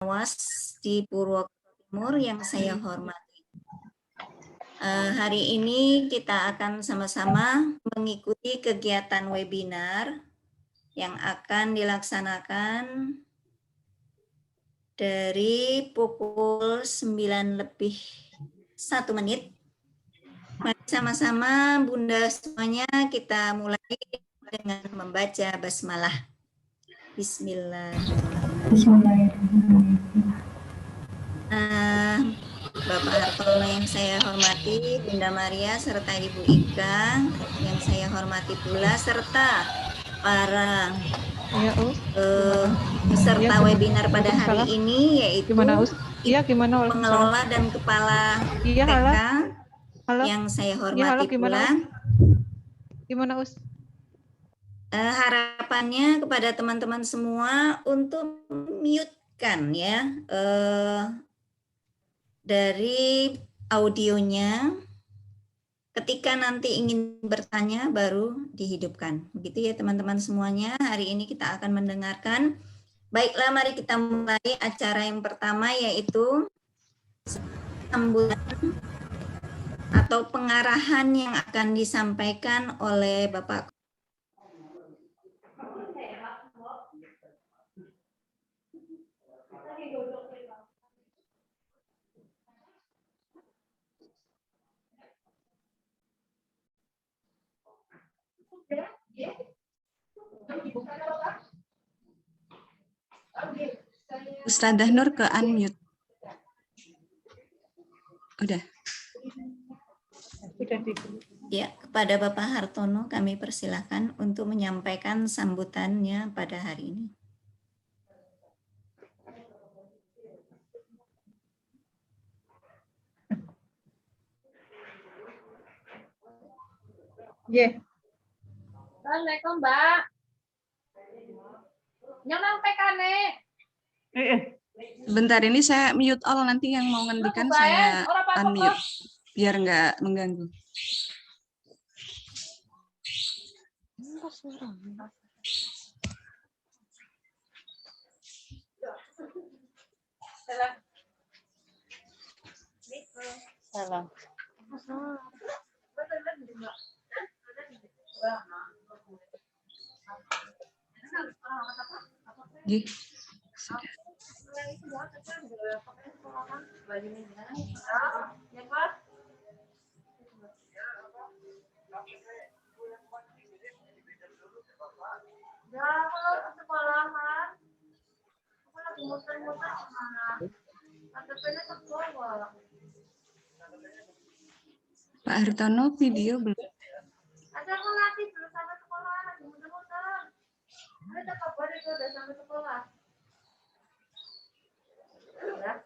Awas di Purwokerto Timur yang saya hormati. Hari ini kita akan sama-sama mengikuti kegiatan webinar yang akan dilaksanakan dari pukul 9:01. Mari sama-sama Bunda semuanya kita mulai dengan membaca basmalah. Bismillahirrahmanirrahim. Bapak Hartono yang saya hormati, Bunda Maria serta Ibu Ika yang saya hormati pula, serta para peserta webinar pada hari ini, yaitu pengelola dan kepala TK yang saya hormati pula. Gimana, Us? Harapannya kepada teman-teman semua untuk mute-kan ya dari audionya. Ketika nanti ingin bertanya baru dihidupkan. Begitu ya teman-teman semuanya. Hari ini kita akan mendengarkan. Baiklah, mari kita mulai acara yang pertama, yaitu sambutan atau pengarahan yang akan disampaikan oleh Bapak Ustadzah Nur ke unmute. Udah. Ya, kepada Bapak Hartono kami persilahkan untuk menyampaikan sambutannya pada hari ini. Yeah. Assalamualaikum, Mbak. Nyamang pekane. Sebentar ini saya mute all, nanti yang mau ngendikan saya unmute biar nggak mengganggu. Salam. Sudah. Pak Hartono video belum? Ada aku lagi belum sampai sekolah, lagi muter-muter. Ada kabar itu udah sampai sekolah. Ya.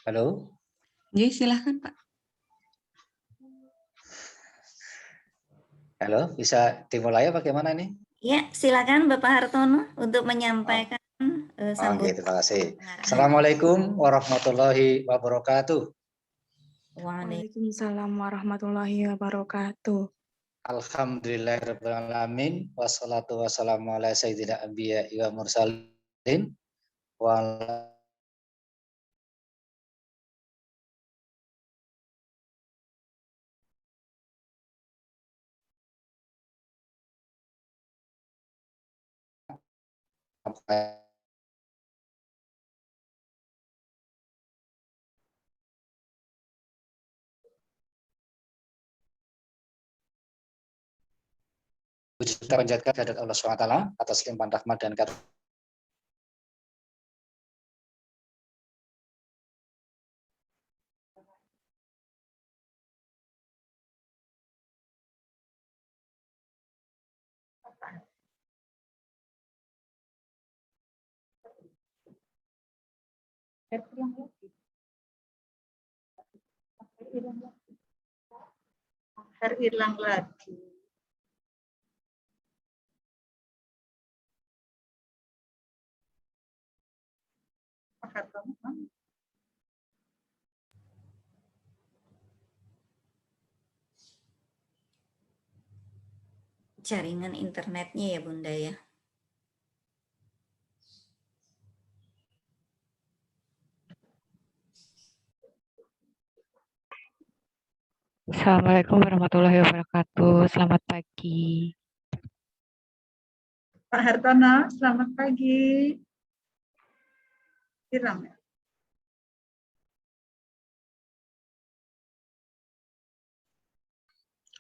Halo. Ya, silahkan Pak. Halo, bisa dimulai bagaimana nih? Ya, silakan Bapak Hartono untuk menyampaikan sambutan. Terima kasih. Assalamualaikum warahmatullahi wabarakatuh. Waalaikumsalam warahmatullahi wabarakatuh. Alhamdulillahirrahmanirrahim. Wassalatu wassalamu ala sayyidina anbiya wa mursalin. Wa ala puji kita panjatkan kehadirat Allah SWT atas limpahan rahmat dan karunia. Hilang lagi. Jaringan internetnya ya Bunda ya. Assalamualaikum warahmatullahi wabarakatuh. Selamat pagi. Pak Hartono, selamat pagi. Hilang ya?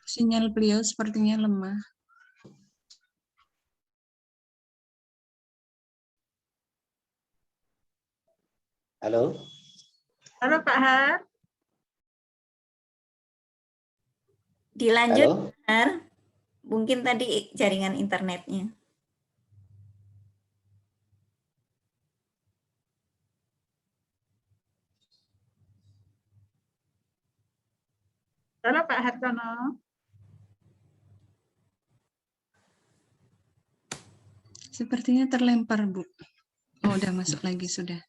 Sinyal beliau sepertinya lemah. Halo. Halo Pak Har. Dilanjut, Halo. Har. Mungkin tadi jaringan internetnya. Halo Pak Hartono. Sepertinya terlempar, Bu. Oh, udah masuk lagi, sudah.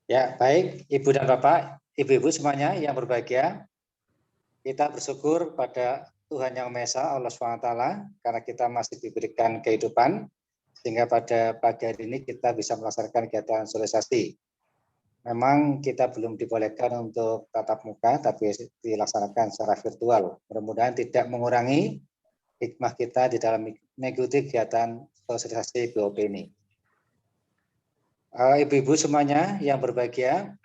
Ya, baik Ibu dan Bapak, Ibu-ibu semuanya yang berbahagia. Kita bersyukur pada Tuhan Yang Maha Esa, Allah SWT, karena kita masih diberikan kehidupan, sehingga pada pagi hari ini kita bisa melaksanakan kegiatan sosialisasi. Memang kita belum dibolehkan untuk tatap muka, tapi dilaksanakan secara virtual. Mudah-mudahan tidak mengurangi hikmah kita di dalam mengikuti kegiatan sosialisasi BOP ini. Ibu-ibu semuanya yang berbahagia,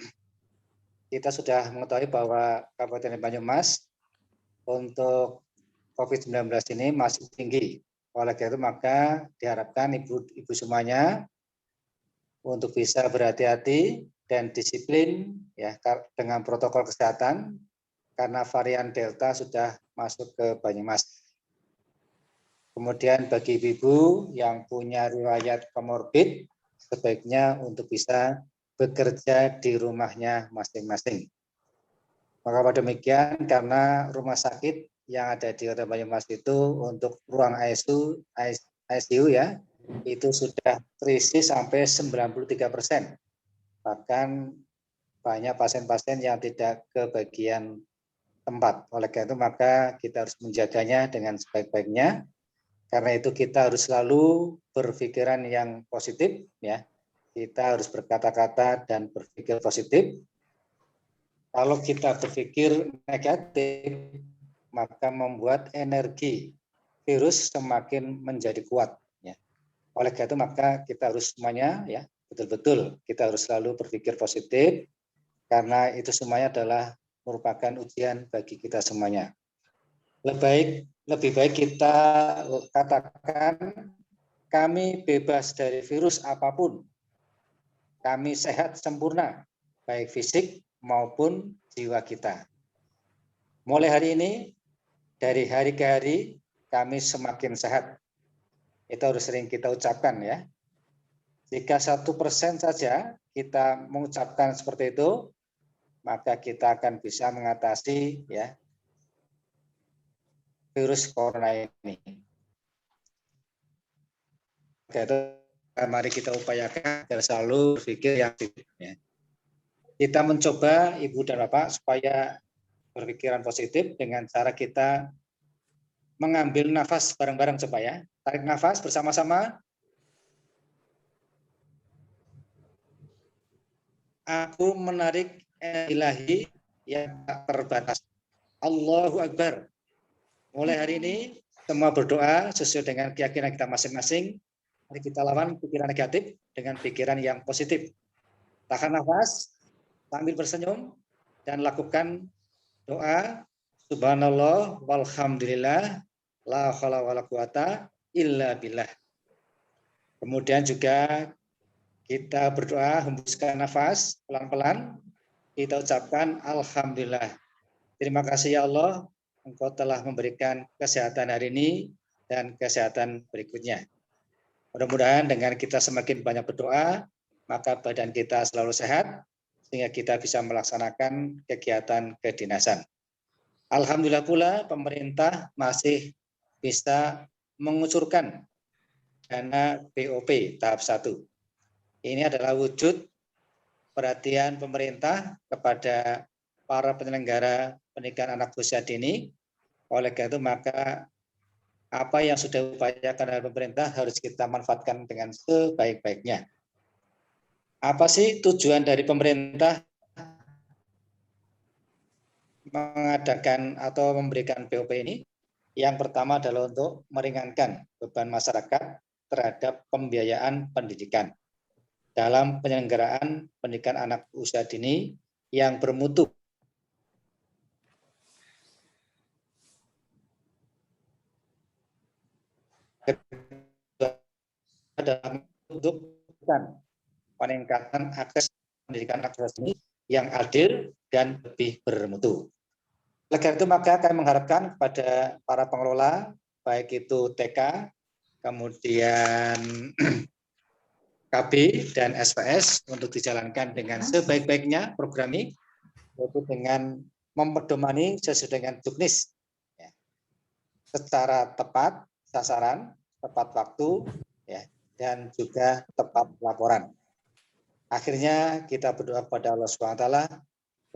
kita sudah mengetahui bahwa Kabupaten Banyumas untuk COVID-19 ini masih tinggi. Oleh karena itu maka diharapkan ibu-ibu semuanya untuk bisa berhati-hati dan disiplin ya dengan protokol kesehatan karena varian Delta sudah masuk ke Banyumas. Kemudian bagi ibu-ibu yang punya riwayat komorbid, sebaiknya untuk bisa bekerja di rumahnya masing-masing. Maka pada demikian, karena rumah sakit yang ada di Kota Banyumas itu untuk ruang ICU ya, itu sudah terisi sampai 93%. Bahkan banyak pasien-pasien yang tidak kebagian tempat. Oleh karena itu maka kita harus menjaganya dengan sebaik-baiknya. Karena itu kita harus selalu berpikiran yang positif ya. Kita harus berkata-kata dan berpikir positif. Kalau kita berpikir negatif, maka membuat energi virus semakin menjadi kuat ya. Oleh karena itu maka kita harus semuanya ya betul-betul kita harus selalu berpikir positif karena itu semuanya adalah merupakan ujian bagi kita semuanya. Lebih baik kita katakan kami bebas dari virus apapun. Kami sehat sempurna, baik fisik maupun jiwa kita. Mulai hari ini, dari hari ke hari, kami semakin sehat. Itu harus sering kita ucapkan ya. Jika 1% saja kita mengucapkan seperti itu, maka kita akan bisa mengatasi ya virus corona ini. Itu mari kita upayakan agar selalu berpikir yang positif. Kita mencoba Ibu dan Bapak supaya berpikiran positif dengan cara kita mengambil nafas bareng-bareng coba ya. Tarik nafas bersama-sama. Aku menarik ilahi yang tak terbatas. Allahu Akbar. Mulai hari ini semua berdoa sesuai dengan keyakinan kita masing-masing. Mari kita lawan pikiran negatif dengan pikiran yang positif. Tahan nafas sambil bersenyum dan lakukan doa subhanallah walhamdulillah la haula wala quwata illa billah. Kemudian juga kita berdoa, hembuskan nafas pelan-pelan. Kita ucapkan alhamdulillah. Terima kasih ya Allah, Engkau telah memberikan kesehatan hari ini dan kesehatan berikutnya. Mudah-mudahan dengan kita semakin banyak berdoa, maka badan kita selalu sehat, sehingga kita bisa melaksanakan kegiatan kedinasan. Alhamdulillah pula pemerintah masih bisa mengucurkan dana BOP tahap 1. Ini adalah wujud perhatian pemerintah kepada para penyelenggara pendidikan anak usia dini. Oleh karena itu maka apa yang sudah diupayakan oleh pemerintah harus kita manfaatkan dengan sebaik-baiknya. Apa sih tujuan dari pemerintah mengadakan atau memberikan BOP ini? Yang pertama adalah untuk meringankan beban masyarakat terhadap pembiayaan pendidikan dalam penyelenggaraan pendidikan anak usia dini yang bermutu. Dalam untuk peningkatan akses pendidikan anak usia dini yang adil dan lebih bermutu. Oleh karena itu maka kami mengharapkan kepada para pengelola, baik itu TK, kemudian KB dan SPS untuk dijalankan dengan sebaik-baiknya program ini, yaitu dengan memperdomani sesuai dengan juknis, ya, secara tepat sasaran, tepat waktu, ya, dan juga tepat laporan. Akhirnya kita berdoa kepada Allah SWT,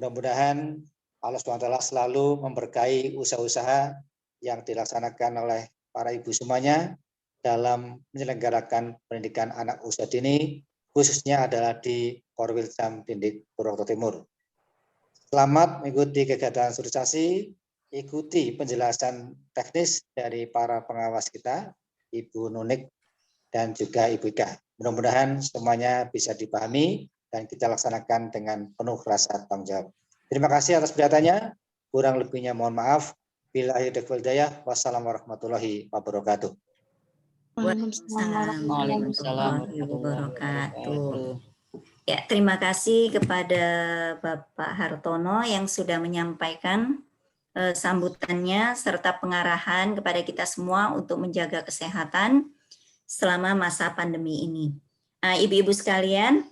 mudah-mudahan Allah SWT selalu memberkahi usaha-usaha yang dilaksanakan oleh para ibu semuanya dalam menyelenggarakan pendidikan anak usia dini, khususnya adalah di Korwil Jam Dindik Purwokerto Timur. Selamat mengikuti kegiatan sosialisasi, ikuti penjelasan teknis dari para pengawas kita, Ibu Nunik dan juga Ibu Ika. Mudah-mudahan semuanya bisa dipahami dan kita laksanakan dengan penuh rasa tanggung jawab. Terima kasih atas perhatiannya, kurang lebihnya mohon maaf. Billahi taufiq wal hidayah. Wassalamu warahmatullahi wabarakatuh. Waalaikumsalam warahmatullahi wabarakatuh. Ya, terima kasih kepada Bapak Hartono yang sudah menyampaikan sambutannya serta pengarahan kepada kita semua untuk menjaga kesehatan selama masa pandemi ini. Ibu-ibu sekalian,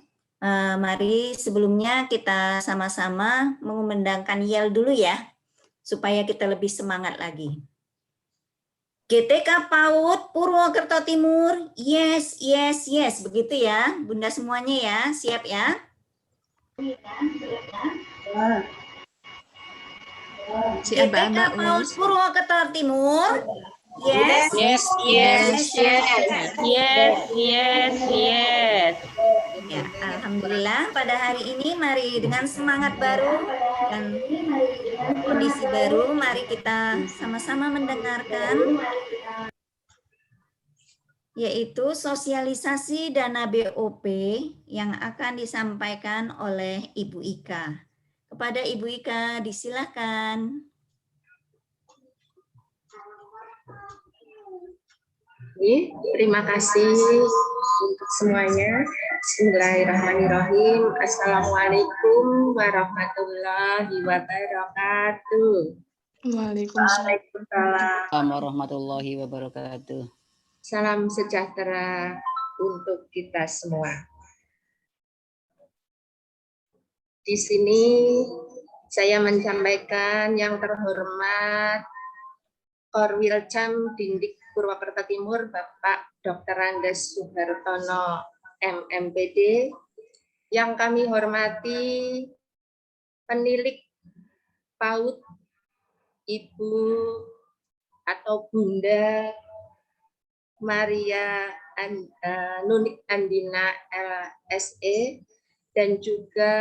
mari sebelumnya kita sama-sama mengumandangkan yel dulu ya, supaya kita lebih semangat lagi. GTK PAUD Purwokerto Timur, yes, yes, yes. Begitu ya, Bunda semuanya ya, siap ya? GTK PAUD Purwokerto Timur, yes, Yes, yes, yes, yes, yes, yes. Ya, alhamdulillah pada hari ini mari dengan semangat baru dan kondisi baru, mari kita sama-sama mendengarkan yaitu sosialisasi dana BOP yang akan disampaikan oleh Ibu Ika. Kepada Ibu Ika disilakan. Terima kasih untuk semuanya. Bismillahirrahmanirrahim. Assalamualaikum warahmatullahi wabarakatuh. Waalaikumsalam warahmatullahi wabarakatuh. Salam sejahtera untuk kita semua. Di sini saya menyampaikan yang terhormat Korwilcam Dindik Purwakarta Timur, Bapak Dr. Andes Suhartono, MMPD. Yang kami hormati penilik PAUD, Ibu atau Bunda Maria Nunik Andina LSE, dan juga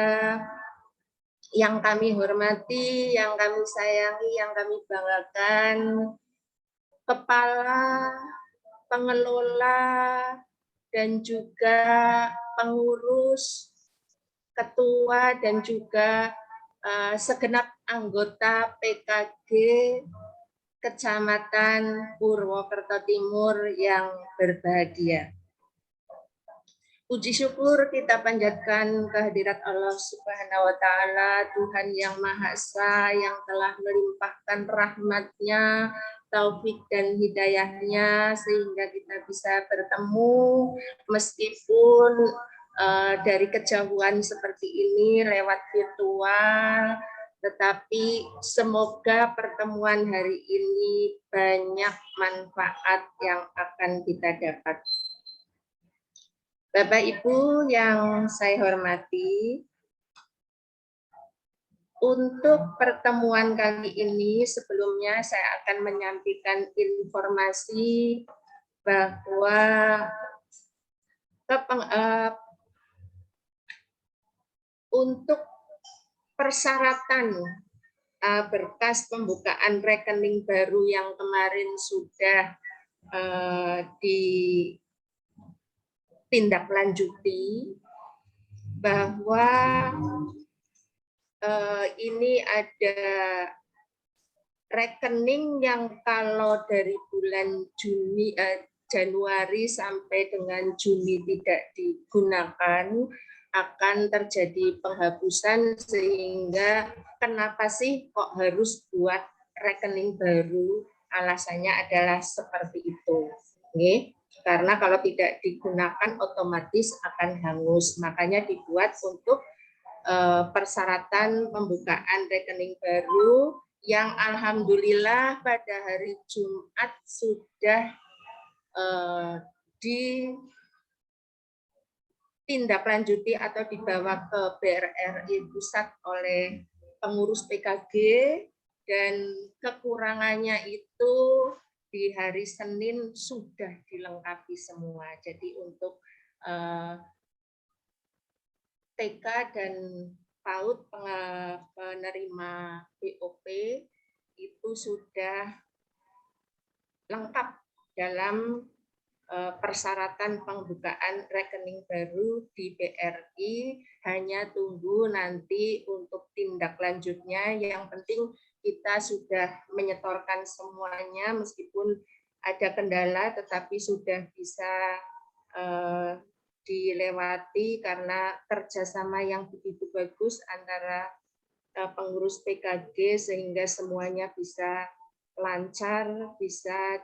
yang kami hormati, yang kami sayangi, yang kami banggakan, kepala, pengelola, dan juga pengurus, ketua, dan juga segenap anggota PKG Kecamatan Purwokerto Timur yang berbahagia. Puji syukur kita panjatkan kehadirat Allah Subhanahu wa Ta'ala, Tuhan yang Maha Esa, yang telah melimpahkan rahmat-Nya, taufik dan hidayah-Nya sehingga kita bisa bertemu meskipun dari kejauhan seperti ini lewat virtual, tetapi semoga pertemuan hari ini banyak manfaat yang akan kita dapat. Bapak Ibu yang saya hormati, untuk pertemuan kali ini sebelumnya saya akan menyampaikan informasi bahwa untuk persyaratan berkas pembukaan rekening baru yang kemarin sudah ditindaklanjuti, bahwa ini ada rekening yang kalau dari bulan Januari sampai dengan Juni tidak digunakan, akan terjadi penghapusan, sehingga kenapa sih kok harus buat rekening baru? Alasannya adalah seperti itu. Oke? Karena kalau tidak digunakan otomatis akan hangus. Makanya dibuat untuk persyaratan pembukaan rekening baru yang alhamdulillah pada hari Jumat sudah ditindaklanjuti atau dibawa ke BRRI Pusat oleh pengurus PKG, dan kekurangannya itu di hari Senin sudah dilengkapi semua. Jadi untuk TK dan PAUD penerima BOP itu sudah lengkap dalam persyaratan pembukaan rekening baru di BRI, hanya tunggu nanti untuk tindak lanjutnya. Yang penting kita sudah menyetorkan semuanya, meskipun ada kendala tetapi sudah bisa dilewati karena kerjasama yang begitu bagus antara pengurus PKG sehingga semuanya bisa lancar, bisa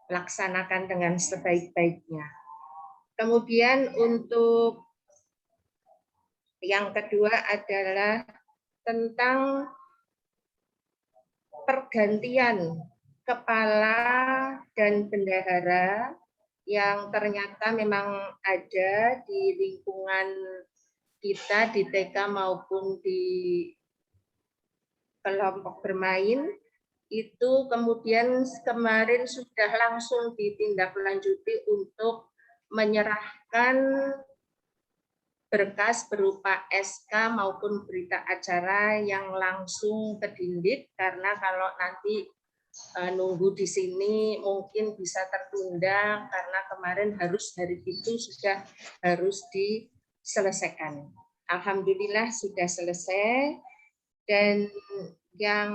dilaksanakan dengan sebaik-baiknya. Kemudian untuk yang kedua adalah tentang pergantian kepala dan bendahara yang ternyata memang ada di lingkungan kita di TK maupun di kelompok bermain. Itu kemudian kemarin sudah langsung ditindaklanjuti untuk menyerahkan berkas berupa SK maupun berita acara yang langsung ke Dindik, karena kalau nanti nunggu di sini mungkin bisa tertunda karena kemarin harus hari itu sudah harus diselesaikan. Alhamdulillah sudah selesai, dan yang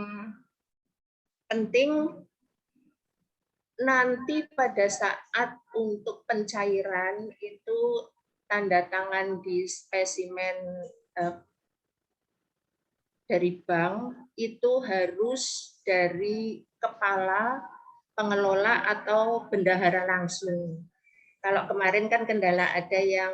penting nanti pada saat untuk pencairan itu tanda tangan di spesimen dari bank itu harus dari kepala, pengelola atau bendahara langsung. Kalau kemarin kan kendala ada yang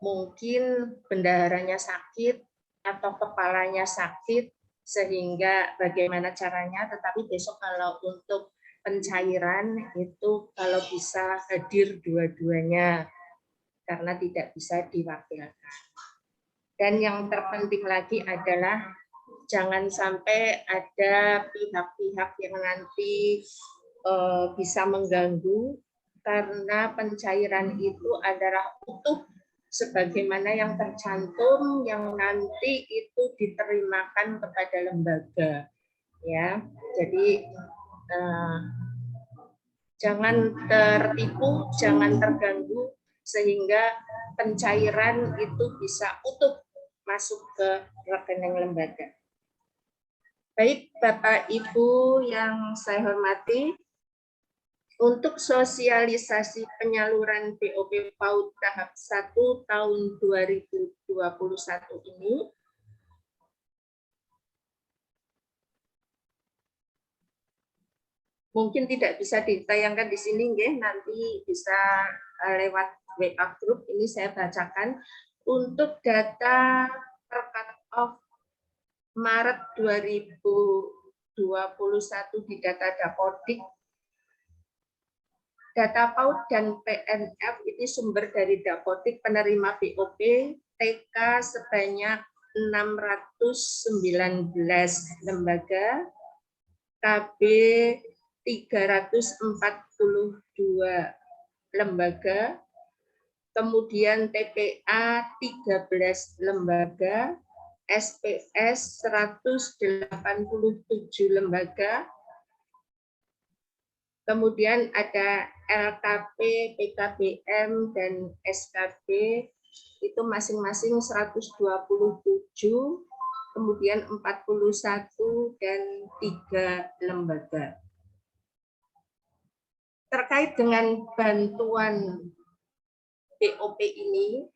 mungkin bendaharanya sakit atau kepalanya sakit sehingga bagaimana caranya, tetapi besok kalau untuk pencairan itu kalau bisa hadir dua-duanya karena tidak bisa diwakilkan. Dan yang terpenting lagi adalah jangan sampai ada pihak-pihak yang nanti bisa mengganggu karena pencairan itu adalah utuh sebagaimana yang tercantum yang nanti itu diterimakan kepada lembaga, ya. Jadi jangan tertipu, jangan terganggu sehingga pencairan itu bisa utuh masuk ke rekening lembaga. Baik, Bapak Ibu yang saya hormati, untuk sosialisasi penyaluran BOP PAUD tahap 1 tahun 2021 ini, mungkin tidak bisa ditayangkan di sini, nanti bisa lewat WA group. Ini saya bacakan. Untuk data per cut off Maret 2021 di data Dapodik, data PAUD dan PNF ini sumber dari Dapodik penerima BOP TK sebanyak 619 lembaga, KB 342 lembaga, kemudian TPA 13 lembaga, SPS 187 lembaga, kemudian ada LKP, PKBM, dan SKB itu masing-masing 127, kemudian 41 dan 3 lembaga. Terkait dengan bantuan BOP ini,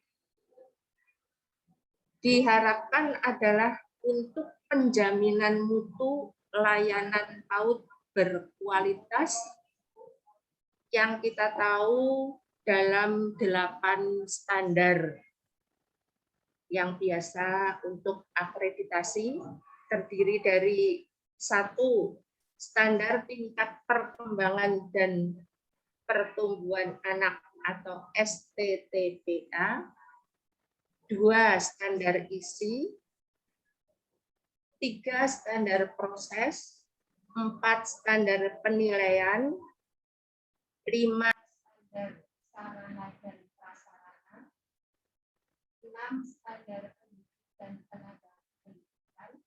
diharapkan adalah untuk penjaminan mutu layanan PAUD berkualitas yang kita tahu dalam 8 standar yang biasa untuk akreditasi, terdiri dari 1 standar tingkat perkembangan dan pertumbuhan anak atau STTPA, 2 standar isi, 3 standar proses, 4 standar penilaian, 5 standar sarana dan prasarana, 6 standar dan tenaga pendidikan,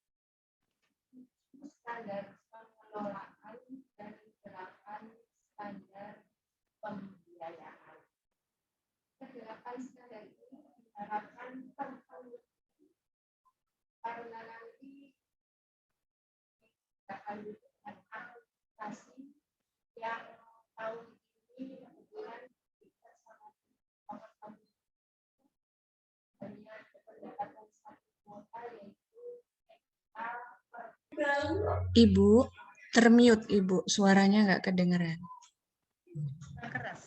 7 standar pengelolaan, dan 8 standar pembiayaan. Ke-8 standar ini diharapkan terpenuhi karena nanti akan diberikan akreditasi yang tahun ini kebetulan kita sangat dengan pendapatan 1 kuota yaitu Ibu, termute Ibu, suaranya nggak kedengeran. keras.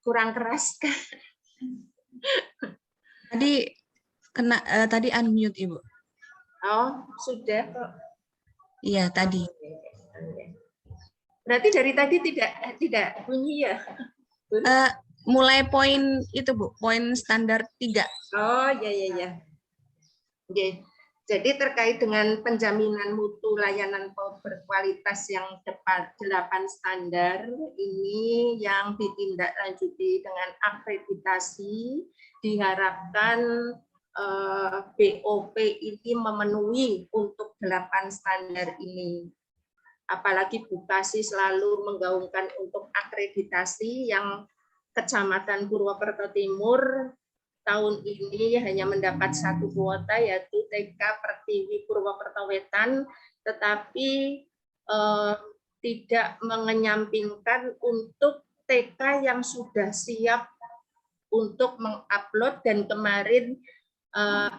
Kurang keras kan? Tadi unmute Ibu. Oh, sudah kok. Iya, tadi. Berarti dari tadi tidak bunyi ya? Mulai poin itu Bu, poin standar 3. Oh, ya. Oke. Jadi terkait dengan penjaminan mutu layanan PAUD berkualitas yang 8 standar ini yang ditindaklanjuti dengan akreditasi, diharapkan BOP ini memenuhi untuk 8 standar ini. Apalagi Bupati selalu menggaungkan untuk akreditasi yang Kecamatan Purwokerto Timur tahun ini hanya mendapat 1 kuota yaitu TK Pertiwi Purwokerto Wetan, tetapi tidak mengenyampingkan untuk TK yang sudah siap untuk mengupload, dan kemarin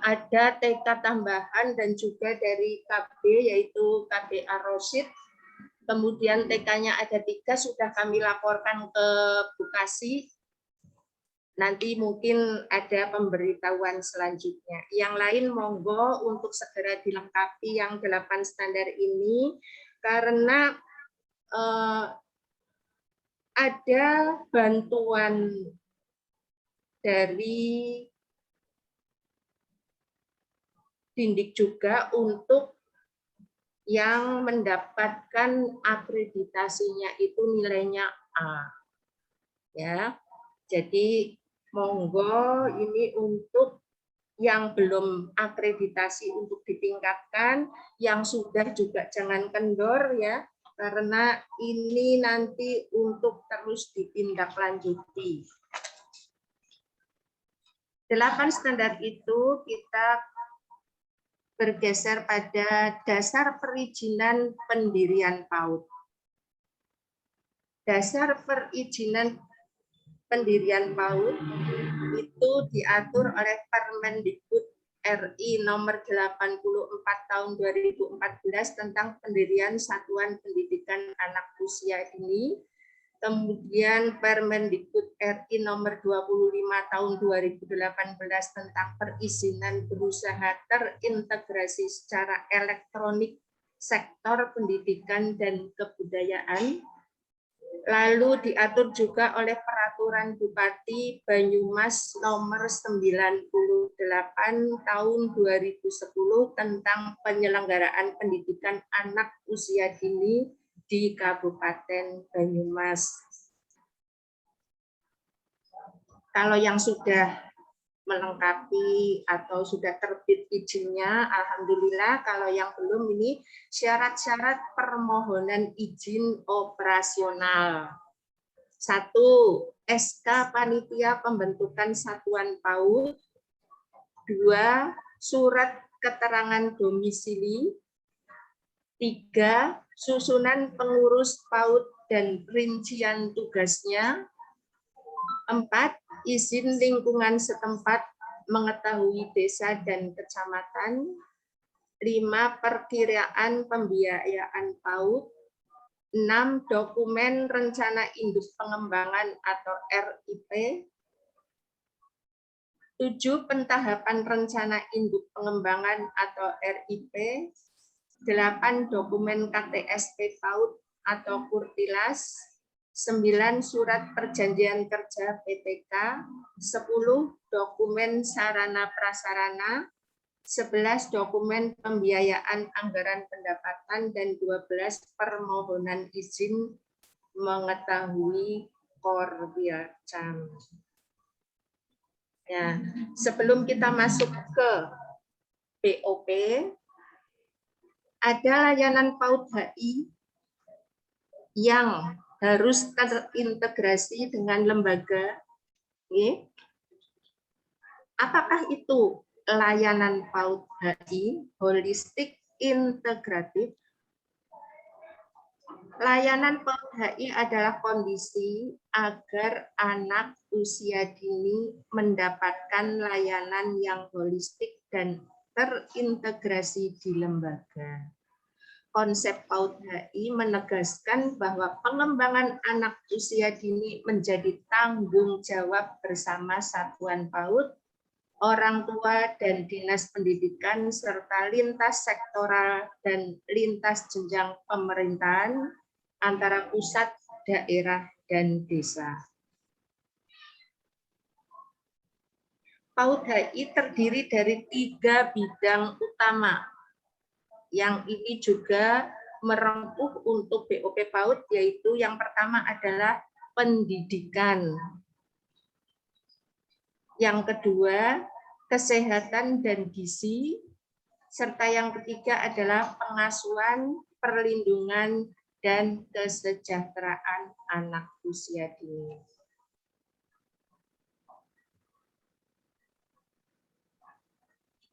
ada TK tambahan dan juga dari KB yaitu KB Ar-Rosyid. Kemudian TK-nya ada 3 sudah kami laporkan ke Bupati. nanti mungkin ada pemberitahuan selanjutnya. Yang lain monggo untuk segera dilengkapi yang 8 standar ini, karena ada bantuan dari Dindik juga untuk yang mendapatkan akreditasinya itu nilainya A. Ya. Jadi monggo ini untuk yang belum akreditasi untuk ditingkatkan, yang sudah juga jangan kendor ya, karena ini nanti untuk terus ditindaklanjuti. 8 standar itu kita bergeser pada dasar perizinan pendirian PAUD. Dasar perizinan pendirian PAUD itu diatur oleh Permendikbud RI nomor 84 tahun 2014 tentang pendirian Satuan Pendidikan Anak Usia Dini. Kemudian Permendikbud RI nomor 25 tahun 2018 tentang perizinan berusaha terintegrasi secara elektronik sektor pendidikan dan kebudayaan. Lalu diatur juga oleh Peraturan Bupati Banyumas nomor 98 tahun 2010 tentang penyelenggaraan pendidikan anak usia dini di Kabupaten Banyumas. Kalau yang sudah melengkapi atau sudah terbit izinnya, alhamdulillah. Kalau yang belum, ini syarat-syarat permohonan izin operasional. 1. SK Panitia Pembentukan Satuan PAUD. 2. Surat keterangan domisili. 3. Susunan pengurus PAUD dan rincian tugasnya. 4. Izin lingkungan setempat mengetahui desa dan kecamatan. 5. Perkiraan pembiayaan PAUD. 6. Dokumen rencana induk pengembangan atau RIP. 7. Pentahapan rencana induk pengembangan atau RIP. 8. Dokumen KTSP PAUD atau Kurtilas. 9. Surat perjanjian kerja PTK. 10. Dokumen sarana prasarana. 11. Dokumen pembiayaan anggaran pendapatan. Dan 12. Permohonan izin mengetahui Korwilcam. Ya, sebelum kita masuk ke BOP, ada layanan PAUD HI yang harus terintegrasi dengan lembaga. Apakah itu layanan PAUD HI? Holistik integratif. Layanan PAUD HI adalah kondisi agar anak usia dini mendapatkan layanan yang holistik dan terintegrasi di lembaga. Konsep PAUD HI menegaskan bahwa pengembangan anak usia dini menjadi tanggung jawab bersama satuan PAUD, orang tua dan dinas pendidikan, serta lintas sektoral dan lintas jenjang pemerintahan antara pusat, daerah, dan desa. PAUD HI terdiri dari 3 bidang utama, yang ini juga merengkuh untuk BOP PAUD, yaitu yang pertama adalah pendidikan. Yang kedua, kesehatan dan gizi. Serta yang ketiga adalah pengasuhan, perlindungan, dan kesejahteraan anak usia dini.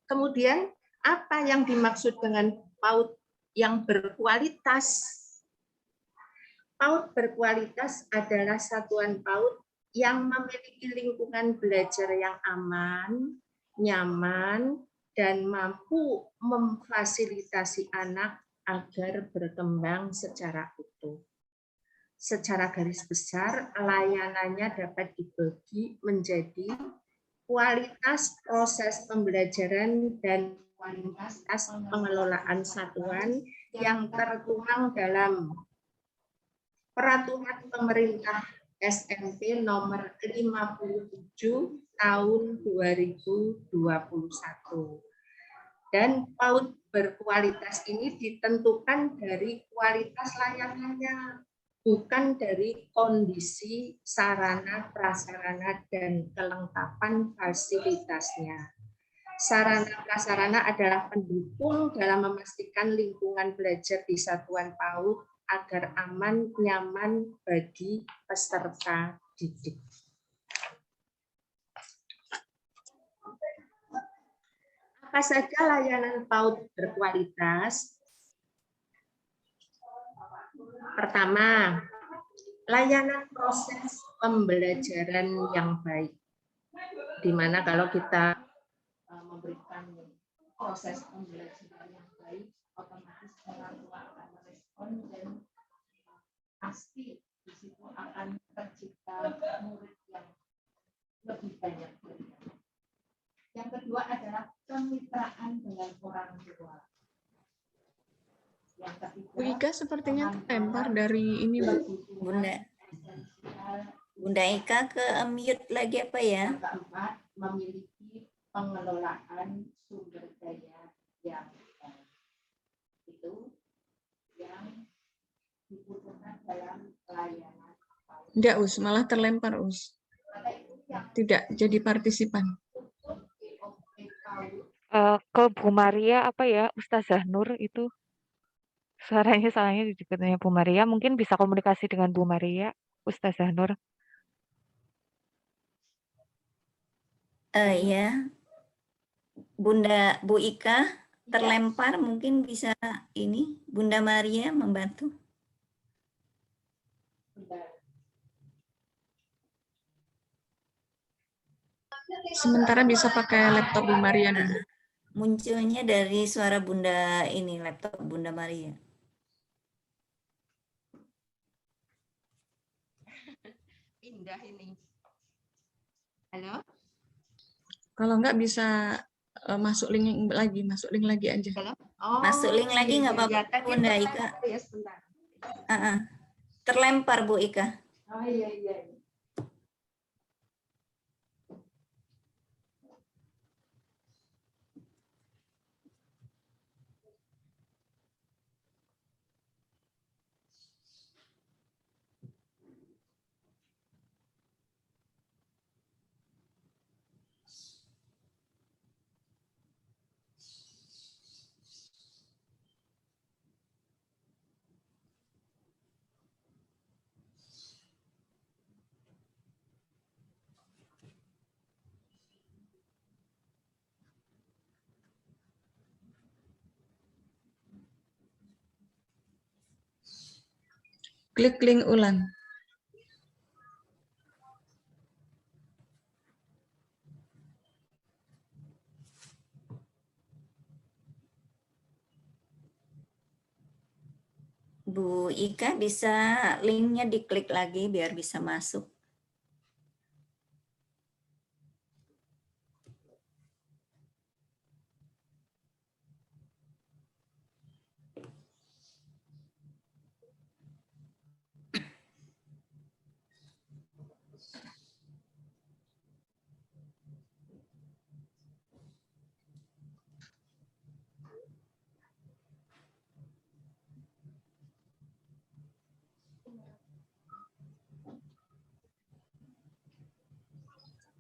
Kemudian, apa yang dimaksud dengan PAUD yang berkualitas? PAUD berkualitas adalah satuan PAUD yang memiliki lingkungan belajar yang aman, nyaman, dan mampu memfasilitasi anak agar berkembang secara utuh. secara garis besar layanannya dapat dibagi menjadi kualitas proses pembelajaran dan kualitas pengelolaan satuan yang tertuang dalam Peraturan Pemerintah SMP Nomor 57 Tahun 2021. Dan PAUD berkualitas ini ditentukan dari kualitas layanannya, bukan dari kondisi sarana, prasarana, dan kelengkapan fasilitasnya. Sarana prasarana adalah pendukung dalam memastikan lingkungan belajar di satuan PAUD agar aman, nyaman bagi peserta didik. Apa saja layanan PAUD berkualitas? Pertama, layanan proses pembelajaran yang baik. Di mana kalau kita memberikan proses pembelajaran yang baik, otomatis orang tua akan merespon dan pasti di situ akan tercipta murid yang lebih banyak. Yang kedua adalah kemitraan dengan orang tua. Yang ketiga, Bu Ika sepertinya terlempar dari ini, Mbak. Bunda Ika ke mute lagi apa ya? Yang keempat, memiliki pengelolaan sumber daya yang baik. Itu yang dibutuhkan dalam pelayanan. Enggak, Us, malah terlempar, Us. Tidak jadi partisipan. Ke Bu Maria apa ya, Ustazah Nur itu suaranya soalnya di dekatnya Bu Maria, mungkin bisa komunikasi dengan Bu Maria, Ustazah Nur. Ya, Bunda Bu Ika terlempar, mungkin bisa ini Bunda Maria membantu. Sementara bisa pakai laptop Bu Maria dulu. Munculnya dari suara Bunda ini, laptop Bunda Maria. Pindah ini. Halo? Kalau enggak bisa masuk link lagi aja. Oh, Masuk link lagi nggak apa-apa, Bunda Ika. Ya, sebentar. Terlempar Bu Ika. Oh iya. Klik link ulang. Bu Ika bisa linknya diklik lagi biar bisa masuk.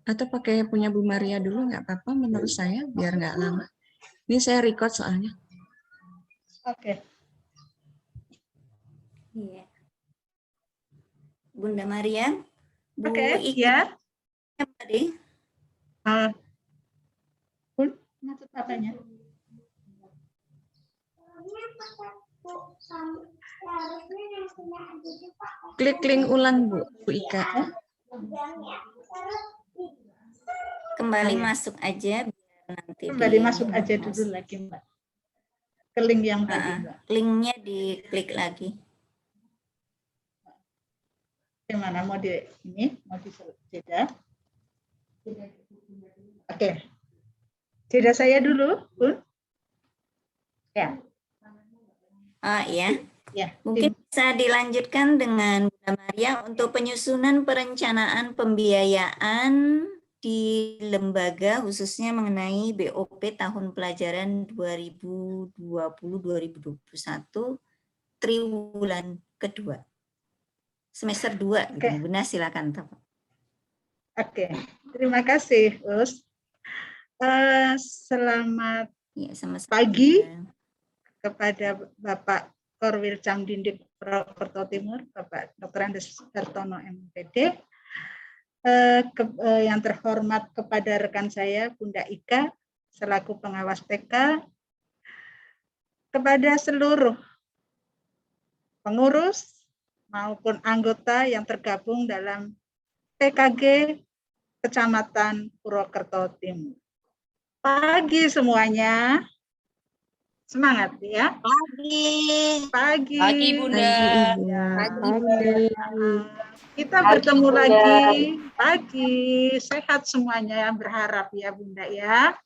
Atau pakai punya Bu Maria dulu nggak apa-apa menurut saya, biar nggak lama. Ini saya record soalnya. Oke. Iya. Bunda Maria, Bu Oke, Ika. ya. Tadi. Nyatet apanya? Klik link ulang Bu Ika. Kembali masuk aja biar nanti Kembali masuk aja dulu lagi, Mbak. Ke link yang tadi, Mbak. Linknya diklik lagi. Gimana mau jeda? Oke. Jeda saya dulu, Bun. Ya. Ya. Ya. Mungkin bisa dilanjutkan dengan Bunda Maria untuk penyusunan perencanaan pembiayaan di lembaga khususnya mengenai BOP tahun pelajaran 2020-2021 triwulan kedua. Semester 2 gitu. Bunda silakan. Oke. Terima kasih, Us. Selamat pagi kepada Bapak Korwil Camdindik Purwokerto Timur, Bapak Dr. Andes Hartono MPD, yang terhormat kepada rekan saya Bunda Ika selaku pengawas TK, kepada seluruh pengurus maupun anggota yang tergabung dalam PKG Kecamatan Purwokerto Timur. Pagi semuanya. Semangat ya. Pagi. Pagi. Pagi Bunda. Pagi. Kita bertemu lagi. Pagi. Sehat semuanya, berharap ya Bunda ya.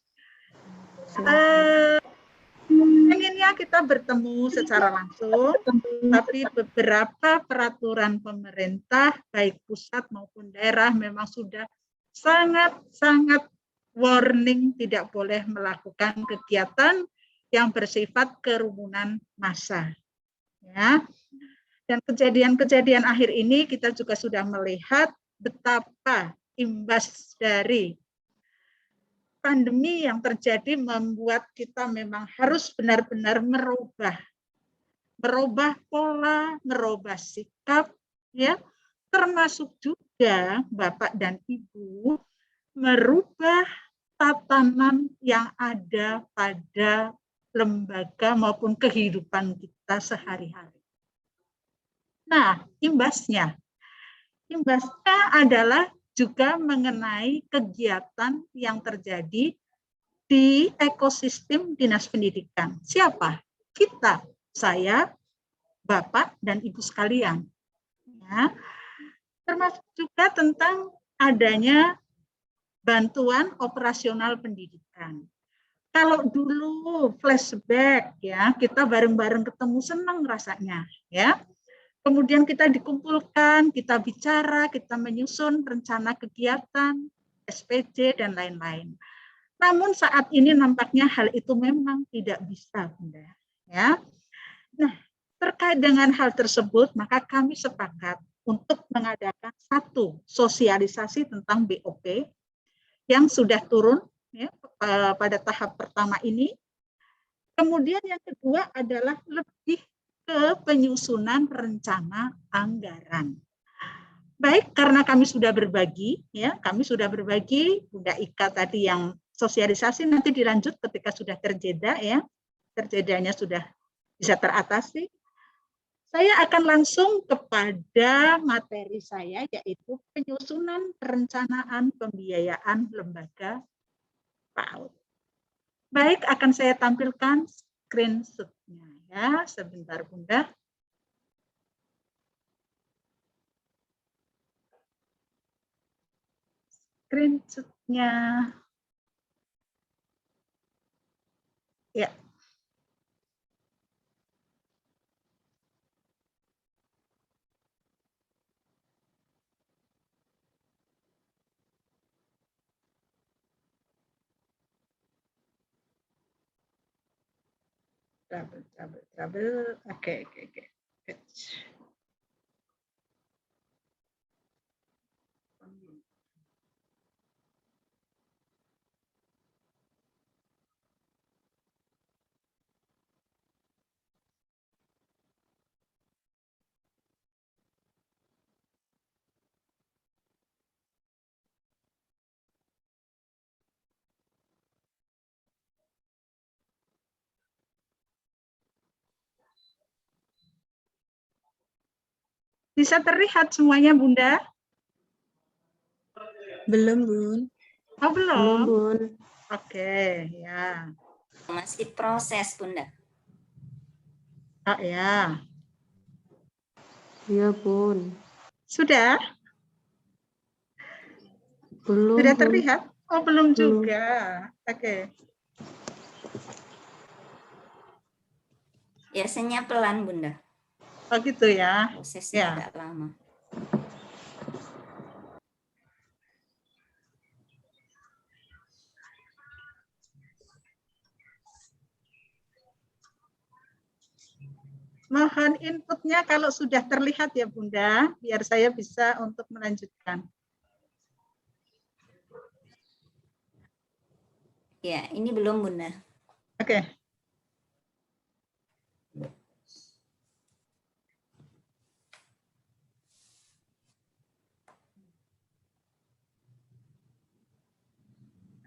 Pengennya kita bertemu secara langsung, tapi beberapa peraturan pemerintah baik pusat maupun daerah memang sudah sangat warning tidak boleh melakukan kegiatan yang bersifat kerumunan massa. Ya. Dan kejadian-kejadian akhir ini kita juga sudah melihat betapa imbas dari pandemi yang terjadi membuat kita memang harus benar-benar merubah pola, merubah sikap, ya, termasuk juga Bapak dan Ibu merubah tatanan yang ada pada lembaga maupun kehidupan kita sehari-hari. Nah, imbasnya adalah juga mengenai kegiatan yang terjadi di ekosistem dinas pendidikan. Siapa? Kita, saya, Bapak, dan Ibu sekalian. Ya. Termasuk juga tentang adanya bantuan operasional pendidikan. Kalau dulu flashback ya, kita bareng-bareng ketemu senang rasanya ya. Kemudian kita dikumpulkan, kita bicara, kita menyusun rencana kegiatan, SPJ dan lain-lain. Namun saat ini nampaknya hal itu memang tidak bisa, Bunda. Ya. Nah, terkait dengan hal tersebut, maka kami sepakat untuk mengadakan satu sosialisasi tentang BOP yang sudah turun ya, pada tahap pertama ini. Kemudian yang kedua adalah lebih ke penyusunan rencana anggaran. Baik, karena kami sudah berbagi, ya, Bunda Ika tadi yang sosialisasi nanti dilanjut ketika sudah terjeda, ya, terjedanya sudah bisa teratasi. Saya akan langsung kepada materi saya, yaitu penyusunan perencanaan pembiayaan lembaga PAUD. Baik, akan saya tampilkan screenshot-nya ya, sebentar Bunda. Screenshot-nya. Ya. Trouble. Oke. Bisa terlihat semuanya, Bunda? Belum, Bun. Oh, belum? Belum, Bun. Oke, ya. Masih proses, Bunda. Oh, ya. Iya, Bun. Sudah? Belum, Sudah Bun. terlihat? Oh, belum Belum. juga. Oke. Biasanya pelan, Bunda. Oh, gitu ya. Prosesnya Ya. agak lama. Mohon inputnya kalau sudah terlihat ya Bunda, biar saya bisa untuk melanjutkan. Ya, ini belum, Bunda. Oke.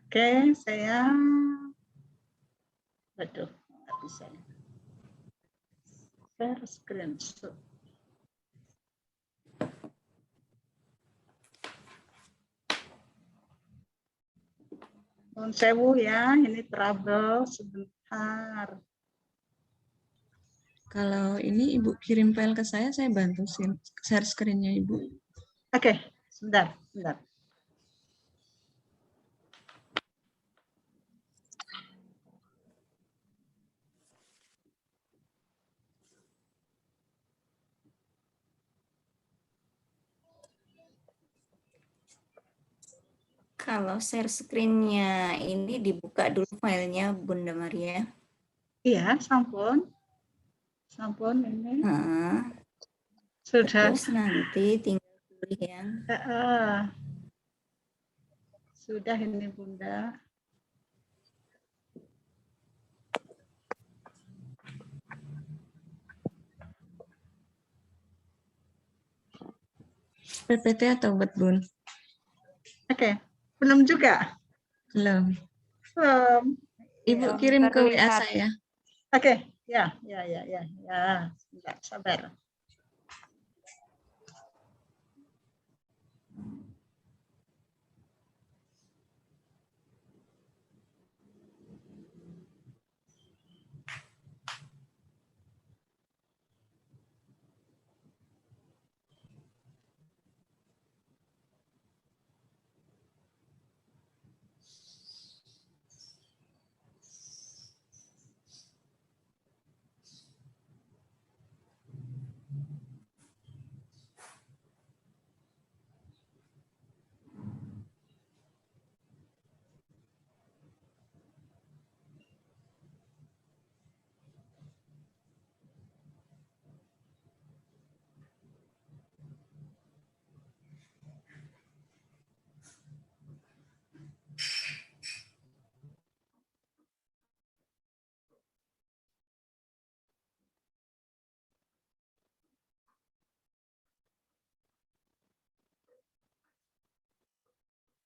Oke, saya... Waduh, nggak bisa. Share screenshot. Mohon sewu ya, ini trouble sebentar. Kalau ini Ibu kirim file ke saya bantu share screen-nya Ibu. Oke, sebentar. Kalau share screen-nya ini dibuka dulu filenya, Bunda Maria. Iya, sampun. Sampun ini. Sudah. Terus nanti tinggal pilih yang Sudah ini Bunda. PPT atau buat Bun? Oke, belum juga. Belum. Belum. Ibu Belum kirim ke WA terlihat. saya. Oke, ya. Sebentar, sabar.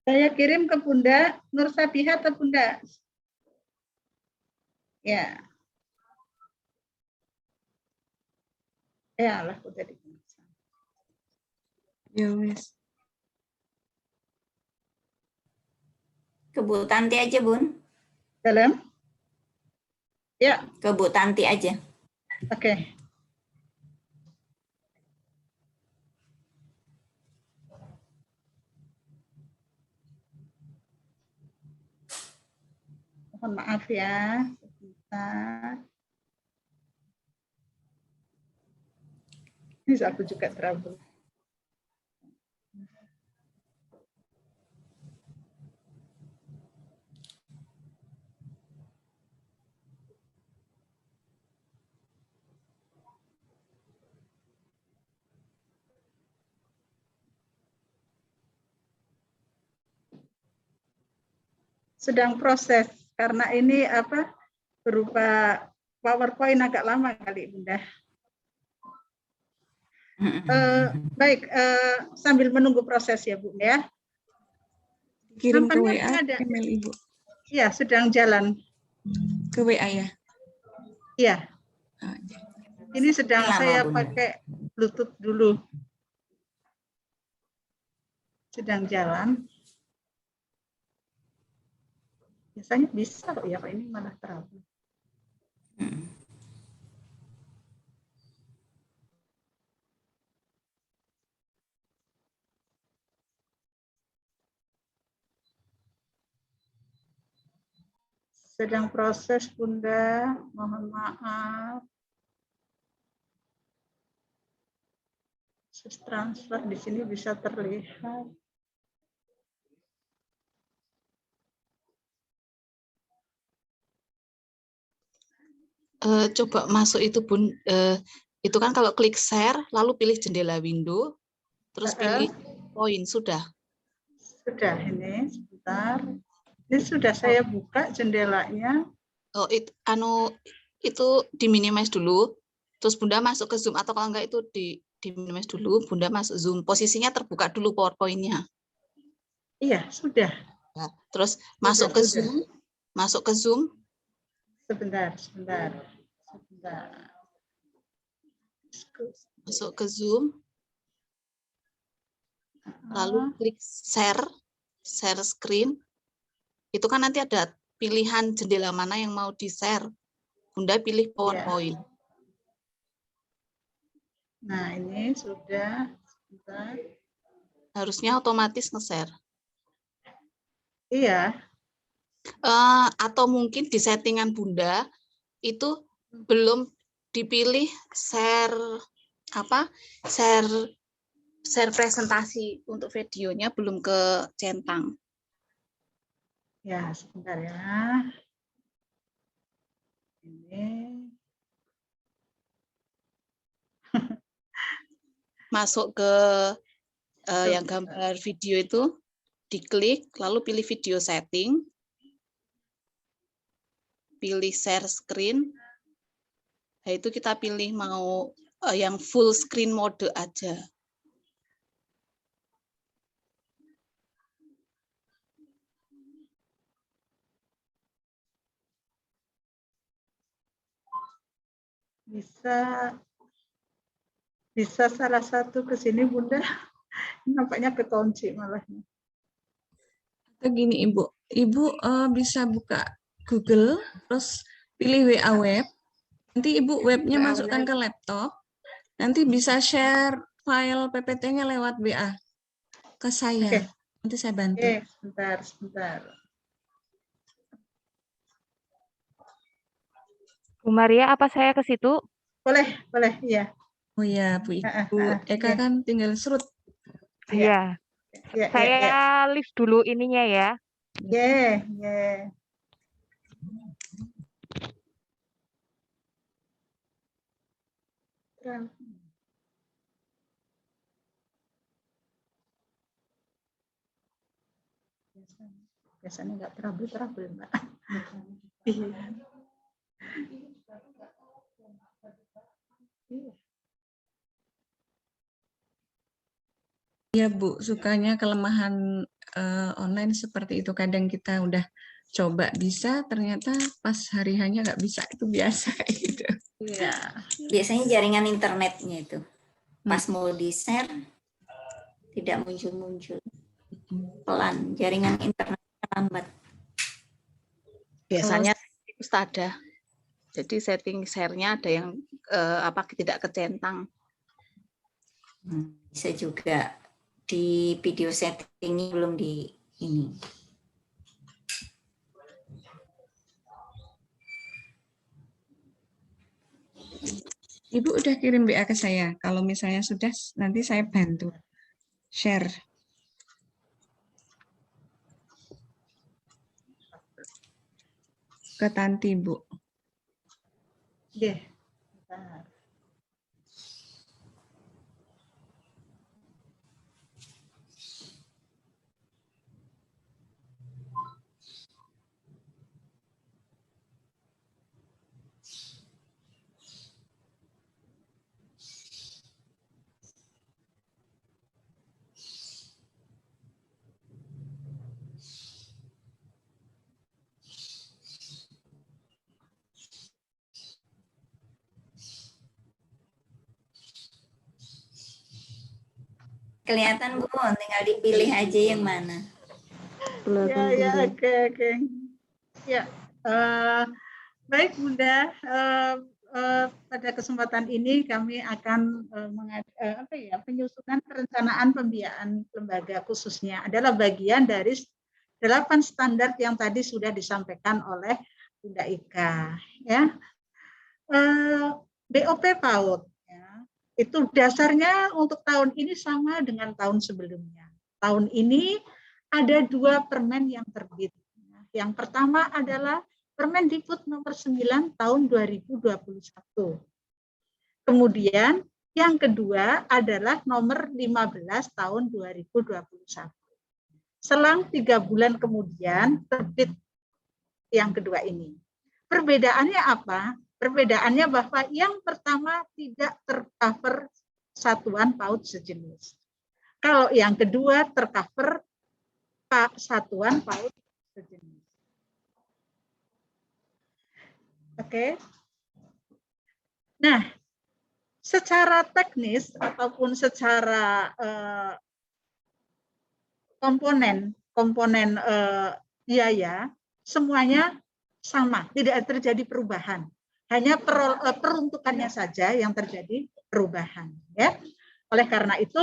Saya kirim ke Bunda Nur Sabiha atau Bunda? Ya. Ya lah, udah dikirim. Ya wes. ke Bu Tanti aja, Bun. Dalam? Ya. Ke Bu Tanti aja. Oke. Mohon maaf ya, sebentar. Ini aku juga trouble. Sedang proses karena ini berupa PowerPoint agak lama kali Bunda. Baik, sambil menunggu proses ya Bu ya. Kirim ke Nampaknya WA ada. email Ibu. Iya, sedang jalan. Ke WA ya. Iya. Ini sedang Lama, saya Bunda. pakai Bluetooth dulu. Sedang jalan. Biasanya bisa kok ya, Pak, ini malah terlalu. Sedang proses Bunda, mohon maaf. Proses transfer di sini bisa terlihat. Coba masuk itu Bun, itu kan kalau klik share, lalu pilih jendela window, terus pilih poin, sudah. Sudah ini, sebentar. Ini sudah saya buka jendelanya. Oh, itu di minimize dulu, terus Bunda masuk ke Zoom, atau kalau enggak itu di minimize dulu, Bunda masuk Zoom, posisinya terbuka dulu PowerPoint-nya. Iya, sudah. Nah, terus masuk ke Zoom, masuk ke Zoom. Sebentar. Masuk ke Zoom, lalu klik share screen. Itu kan nanti ada pilihan jendela mana yang mau di-share. Bunda pilih PowerPoint. Nah, ini sudah. Sebentar. Harusnya otomatis nge-share. Iya. Atau mungkin di settingan Bunda itu belum dipilih share presentasi untuk videonya, belum ke centang. Ya, sebentar ya. Ini. Masuk ke yang gambar video itu, diklik, lalu pilih video setting, pilih share screen. Nah, itu kita pilih mau yang full screen mode aja. Bisa salah satu ke sini Bunda. Nampaknya kekunci malah. Atau gini Ibu bisa buka Google, terus pilih WA web, nanti Ibu webnya masukkan ke laptop, nanti bisa share file PPT-nya lewat WA ke saya. Oke. Nanti saya bantu. Oke, sebentar. Bu Maria, apa saya ke situ? Boleh, iya. Oh ya, Bu Eka iya. kan tinggal serut. Iya. Ya, Saya lift dulu ininya ya. Ya. Biasanya nggak trouble, Mbak. Iya. Iya Bu, sukanya kelemahan online seperti itu. Kadang kita udah coba bisa, ternyata pas hari hanya nggak bisa, itu biasa gitu. Iya. Biasanya jaringan internetnya itu pas mau di-share tidak muncul. Pelan, jaringan internet lambat. Biasanya ada. Jadi setting share-nya ada yang tidak kecentang. Bisa juga di video setting belum di ini. Ibu udah kirim WA ke saya. Kalau misalnya sudah, nanti saya bantu share. Ke Tanti, Bu. Oke. Kelihatan Bu, tinggal dipilih aja yang mana. Ya, oke. Ya, baik Bunda. Pada kesempatan ini kami akan penyusunan perencanaan pembiayaan lembaga khususnya adalah bagian dari 8 standar yang tadi sudah disampaikan oleh Bunda Ika, ya. BOP PAUD, ya, itu dasarnya untuk tahun ini sama dengan tahun sebelumnya. Tahun ini ada 2 permen yang terbit. Yang pertama adalah Permendikbud nomor 9 tahun 2021. Kemudian yang kedua adalah nomor 15 tahun 2021. Selang 3 bulan kemudian terbit yang kedua ini. Perbedaannya apa? Perbedaannya bahwa yang pertama tidak tercover satuan PAUD sejenis. Kalau yang kedua tercover satuan PAUD sejenis. Oke. Nah, secara teknis ataupun secara komponen biaya semuanya sama, tidak terjadi perubahan. Hanya peruntukannya saja yang terjadi perubahan, ya. Oleh karena itu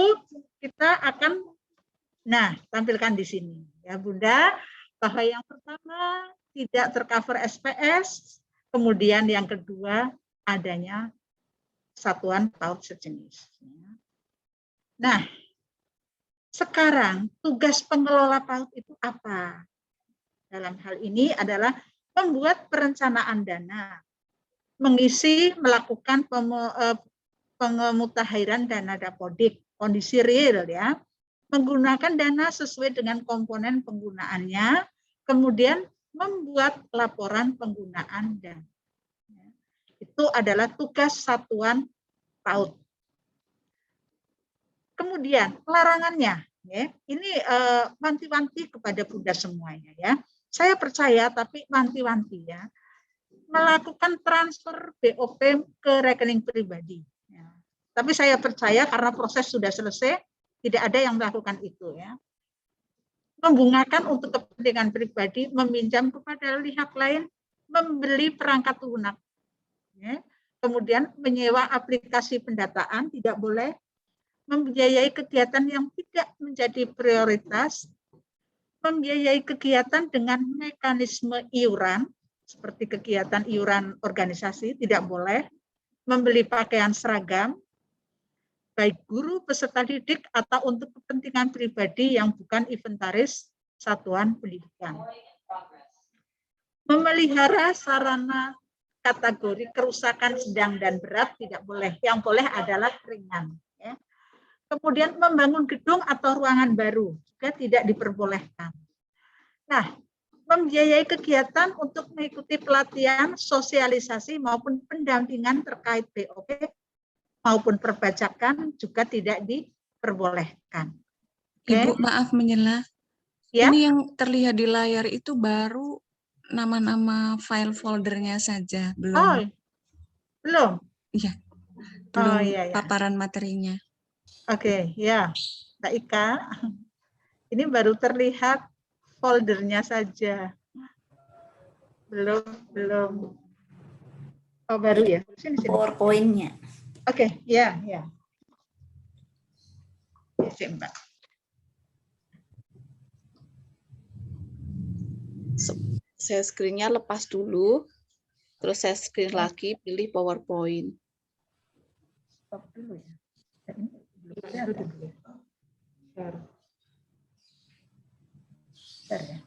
kita akan tampilkan di sini, ya Bunda, bahwa yang pertama tidak tercover SPS, kemudian yang kedua adanya satuan PAUD sejenis. Nah, sekarang tugas pengelola PAUD itu apa? Dalam hal ini adalah membuat perencanaan dana, melakukan pengemutahiran dana dapodik, kondisi real, ya, menggunakan dana sesuai dengan komponen penggunaannya, kemudian membuat laporan penggunaan dana. Itu adalah tugas satuan PAUD. Kemudian larangannya, ya, ini wanti-wanti kepada Bunda semuanya, ya. Saya percaya, tapi wanti-wanti, ya, melakukan transfer BOP ke rekening pribadi. Ya. Tapi saya percaya karena proses sudah selesai, tidak ada yang melakukan itu, ya. Membungakan untuk kepentingan pribadi, meminjam kepada pihak lain, membeli perangkat lunak, ya. Kemudian menyewa aplikasi pendataan tidak boleh, membiayai kegiatan yang tidak menjadi prioritas, membiayai kegiatan dengan mekanisme iuran, seperti kegiatan iuran organisasi tidak boleh, membeli pakaian seragam, baik guru, peserta didik, atau untuk kepentingan pribadi yang bukan inventaris satuan pendidikan. Memelihara sarana kategori kerusakan sedang dan berat tidak boleh, yang boleh adalah ringan. Ya. Kemudian membangun gedung atau ruangan baru juga tidak diperbolehkan. Nah, membiayai kegiatan untuk mengikuti pelatihan, sosialisasi maupun pendampingan terkait BOP maupun perpajakan juga tidak diperbolehkan. Ibu, maaf menyela. Ya? Ini yang terlihat di layar itu baru nama-nama file foldernya saja, belum. Oh, belum. Iya. Belum iya. paparan materinya. Oke, ya. Mbak Ika, ini baru terlihat foldernya saja. Belum. Oh, baru ya. Sini. PowerPoint-nya. Oke, ya. Isi, Mbak. Saya screen-nya lepas dulu, terus saya screen lagi, pilih PowerPoint. Stop dulu ya. Ini dulu ya. Bentar ya.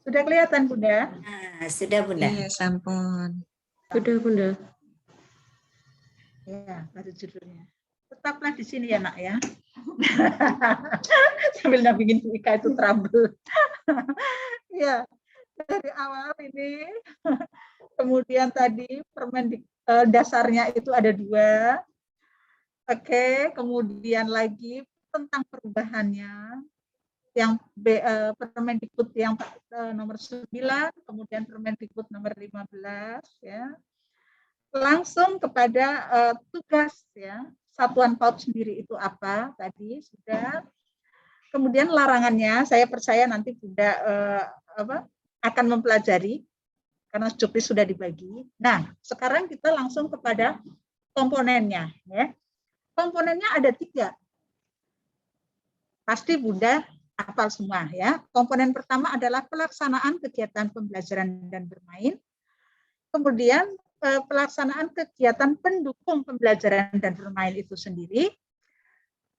Sudah kelihatan, Bunda? Nah, sudah Bunda. Iya, sampun. Sudah, Bunda. Ya, baru judulnya. Tetaplah di sini ya, Nak, ya. Sambil nampingin Bu Ika itu trouble. Ya, dari awal ini. Kemudian tadi dasarnya itu ada 2. Oke, kemudian lagi tentang perubahannya. Yang Permendikbud yang nomor 9, kemudian Permendikbud nomor 15, ya. Langsung kepada tugas, ya, satuan PAUD sendiri itu apa tadi sudah. Kemudian larangannya saya percaya nanti Bunda akan mempelajari karena jobnya sudah dibagi. Nah, sekarang kita langsung kepada komponennya, ya. Komponennya ada 3. Pasti Bunda hafal semua ya. Komponen pertama adalah pelaksanaan kegiatan pembelajaran dan bermain. Kemudian pelaksanaan kegiatan pendukung pembelajaran dan bermain itu sendiri.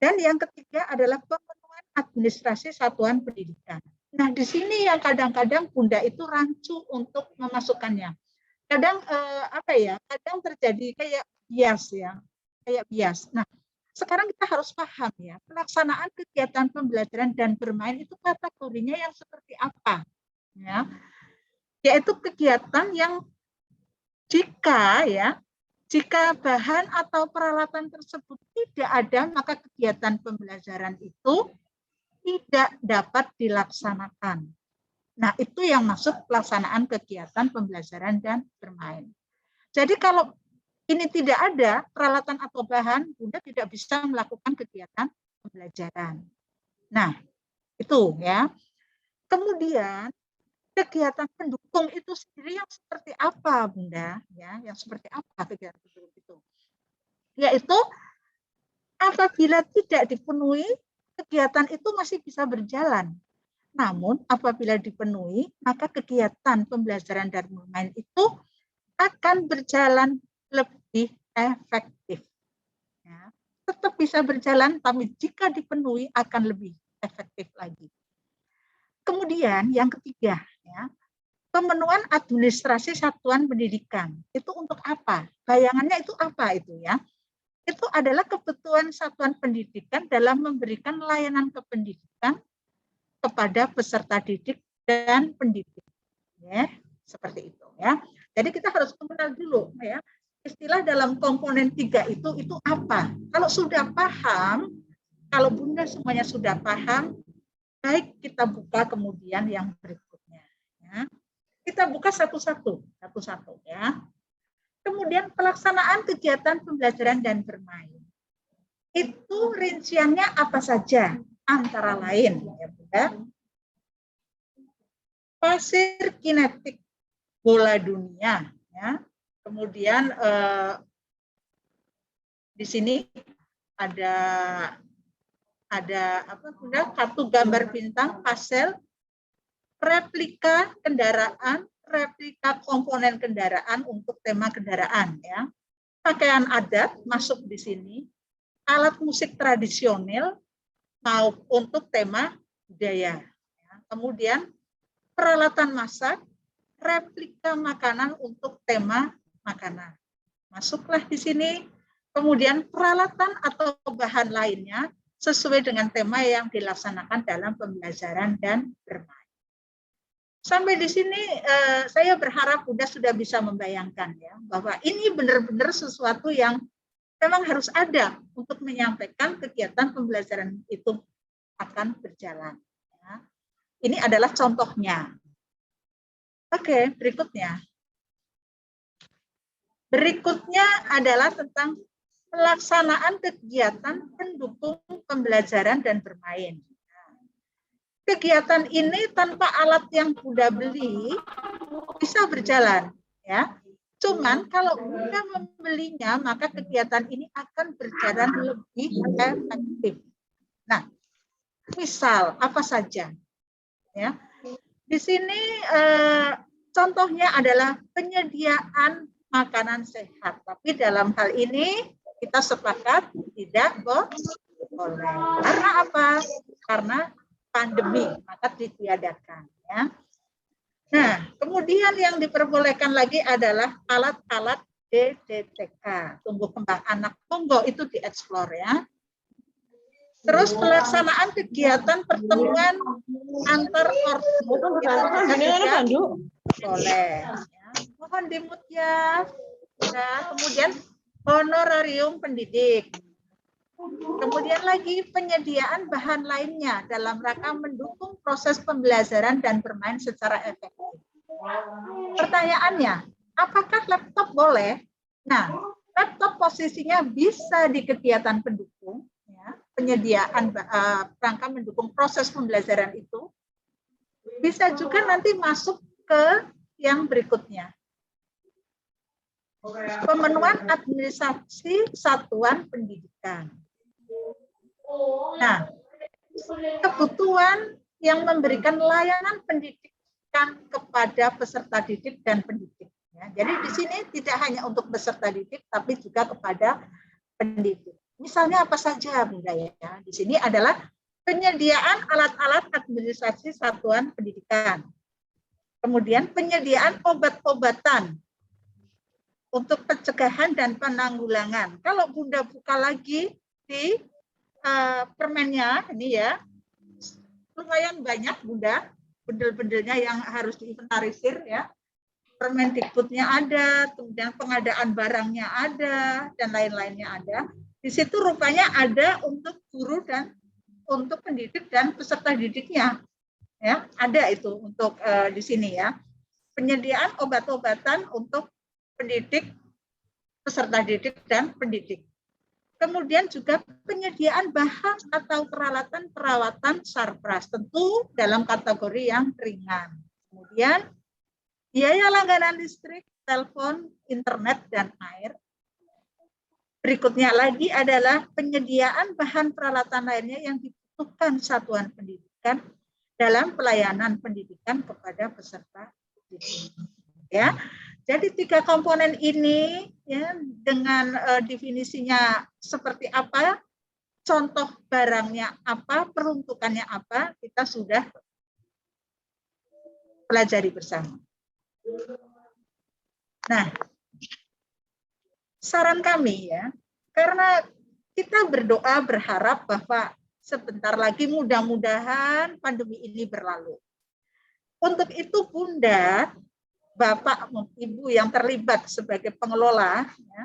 Dan yang ketiga adalah pemenuhan administrasi satuan pendidikan. Nah, di sini yang kadang-kadang Bunda itu rancu untuk memasukkannya. Kadang kadang terjadi kayak bias ya, kayak bias. Nah, sekarang kita harus paham ya, pelaksanaan kegiatan pembelajaran dan bermain itu kategorinya yang seperti apa, ya, yaitu kegiatan yang jika bahan atau peralatan tersebut tidak ada, maka kegiatan pembelajaran itu tidak dapat dilaksanakan. Nah, itu yang maksud pelaksanaan kegiatan pembelajaran dan bermain. Jadi kalau ini tidak ada peralatan atau bahan, Bunda tidak bisa melakukan kegiatan pembelajaran. Nah, itu ya. Kemudian kegiatan pendukung itu sendiri yang seperti apa, Bunda? Ya, yang seperti apa kegiatan pendukung itu? Yaitu apabila tidak dipenuhi, kegiatan itu masih bisa berjalan. Namun apabila dipenuhi, maka kegiatan pembelajaran dan bermain itu akan berjalan lebih efektif. Ya, tetap bisa berjalan, tapi jika dipenuhi akan lebih efektif lagi. Kemudian yang ketiga, ya, pemenuhan administrasi satuan pendidikan. Itu untuk apa? Bayangannya itu apa itu ya? Itu adalah kebutuhan satuan pendidikan dalam memberikan layanan kependidikan kepada peserta didik dan pendidik, ya, seperti itu ya. Jadi kita harus mengenal dulu ya, istilah dalam komponen 3 itu apa. Kalau sudah paham, kalau Bunda semuanya sudah paham, baik kita buka kemudian yang berikutnya. Ya. Kita buka satu-satu ya. Kemudian pelaksanaan kegiatan pembelajaran dan bermain. Itu rinciannya apa saja? Antara lain, ya Bunda, pasir kinetik bola dunia, ya. Kemudian di sini ada apa Bunda? Kartu gambar bintang, pasel, replika kendaraan, replika komponen kendaraan untuk tema kendaraan, ya. Pakaian adat masuk di sini, alat musik tradisional mau untuk tema budaya. Ya. Kemudian peralatan masak, replika makanan untuk tema makanan. Masuklah di sini. Kemudian peralatan atau bahan lainnya sesuai dengan tema yang dilaksanakan dalam pembelajaran dan bermain. Sampai di sini saya berharap Bunda sudah bisa membayangkan ya, bahwa ini benar-benar sesuatu yang memang harus ada untuk menyampaikan kegiatan pembelajaran itu akan berjalan. Ya. Ini adalah contohnya. Oke, berikutnya. Berikutnya adalah tentang pelaksanaan kegiatan pendukung pembelajaran dan bermain. Kegiatan ini tanpa alat yang Bunda beli bisa berjalan. Ya. Cuman kalau Bunda membelinya, maka kegiatan ini akan berjalan lebih efektif. Nah, misal apa saja? Ya, di sini contohnya adalah penyediaan makanan sehat. Tapi dalam hal ini kita sepakat tidak boleh. Karena apa? Karena pandemi, maka ditiadakan. Ya. Nah, kemudian yang diperbolehkan lagi adalah alat-alat DDTK, tumbuh kembang anak. Monggo itu dieksplor ya. Terus pelaksanaan kegiatan pertemuan antar organ boleh. Ya. Mohon dimut ya. Nah, kemudian honorarium pendidik. Kemudian lagi penyediaan bahan lainnya dalam rangka mendukung proses pembelajaran dan bermain secara efektif. Pertanyaannya, apakah laptop boleh? Nah, laptop posisinya bisa di kegiatan pendukung, ya, penyediaan rangka mendukung proses pembelajaran itu. Bisa juga nanti masuk ke yang berikutnya. Pemenuhan administrasi satuan pendidikan. Nah, kebutuhan yang memberikan layanan pendidikan kepada peserta didik dan pendidik. Ya, jadi di sini tidak hanya untuk peserta didik, tapi juga kepada pendidik. Misalnya apa saja, Bunda ya? Di sini adalah penyediaan alat-alat administrasi satuan pendidikan. Kemudian penyediaan obat-obatan untuk pencegahan dan penanggulangan. Kalau Bunda buka lagi di permennya ini ya, lumayan banyak Bunda, bendel-bendelnya yang harus diinventarisir ya. Permendikbudnya ada, kemudian pengadaan barangnya ada, dan lain-lainnya ada. Di situ rupanya ada untuk guru dan untuk pendidik dan peserta didiknya. Ya, ada itu untuk di sini ya. Penyediaan obat-obatan untuk pendidik, peserta didik dan pendidik. Kemudian juga penyediaan bahan atau peralatan perawatan sarpras, tentu dalam kategori yang ringan. Kemudian biaya langganan listrik, telepon, internet, dan air. Berikutnya lagi adalah penyediaan bahan peralatan lainnya yang dibutuhkan satuan pendidikan dalam pelayanan pendidikan kepada peserta didik. Ya, jadi 3 komponen ini ya dengan definisinya seperti apa, contoh barangnya apa, peruntukannya apa, kita sudah pelajari bersama. Nah, saran kami ya, karena kita berdoa berharap bahwa sebentar lagi mudah-mudahan pandemi ini berlalu. Untuk itu Bunda, Bapak, Ibu yang terlibat sebagai pengelola, ya,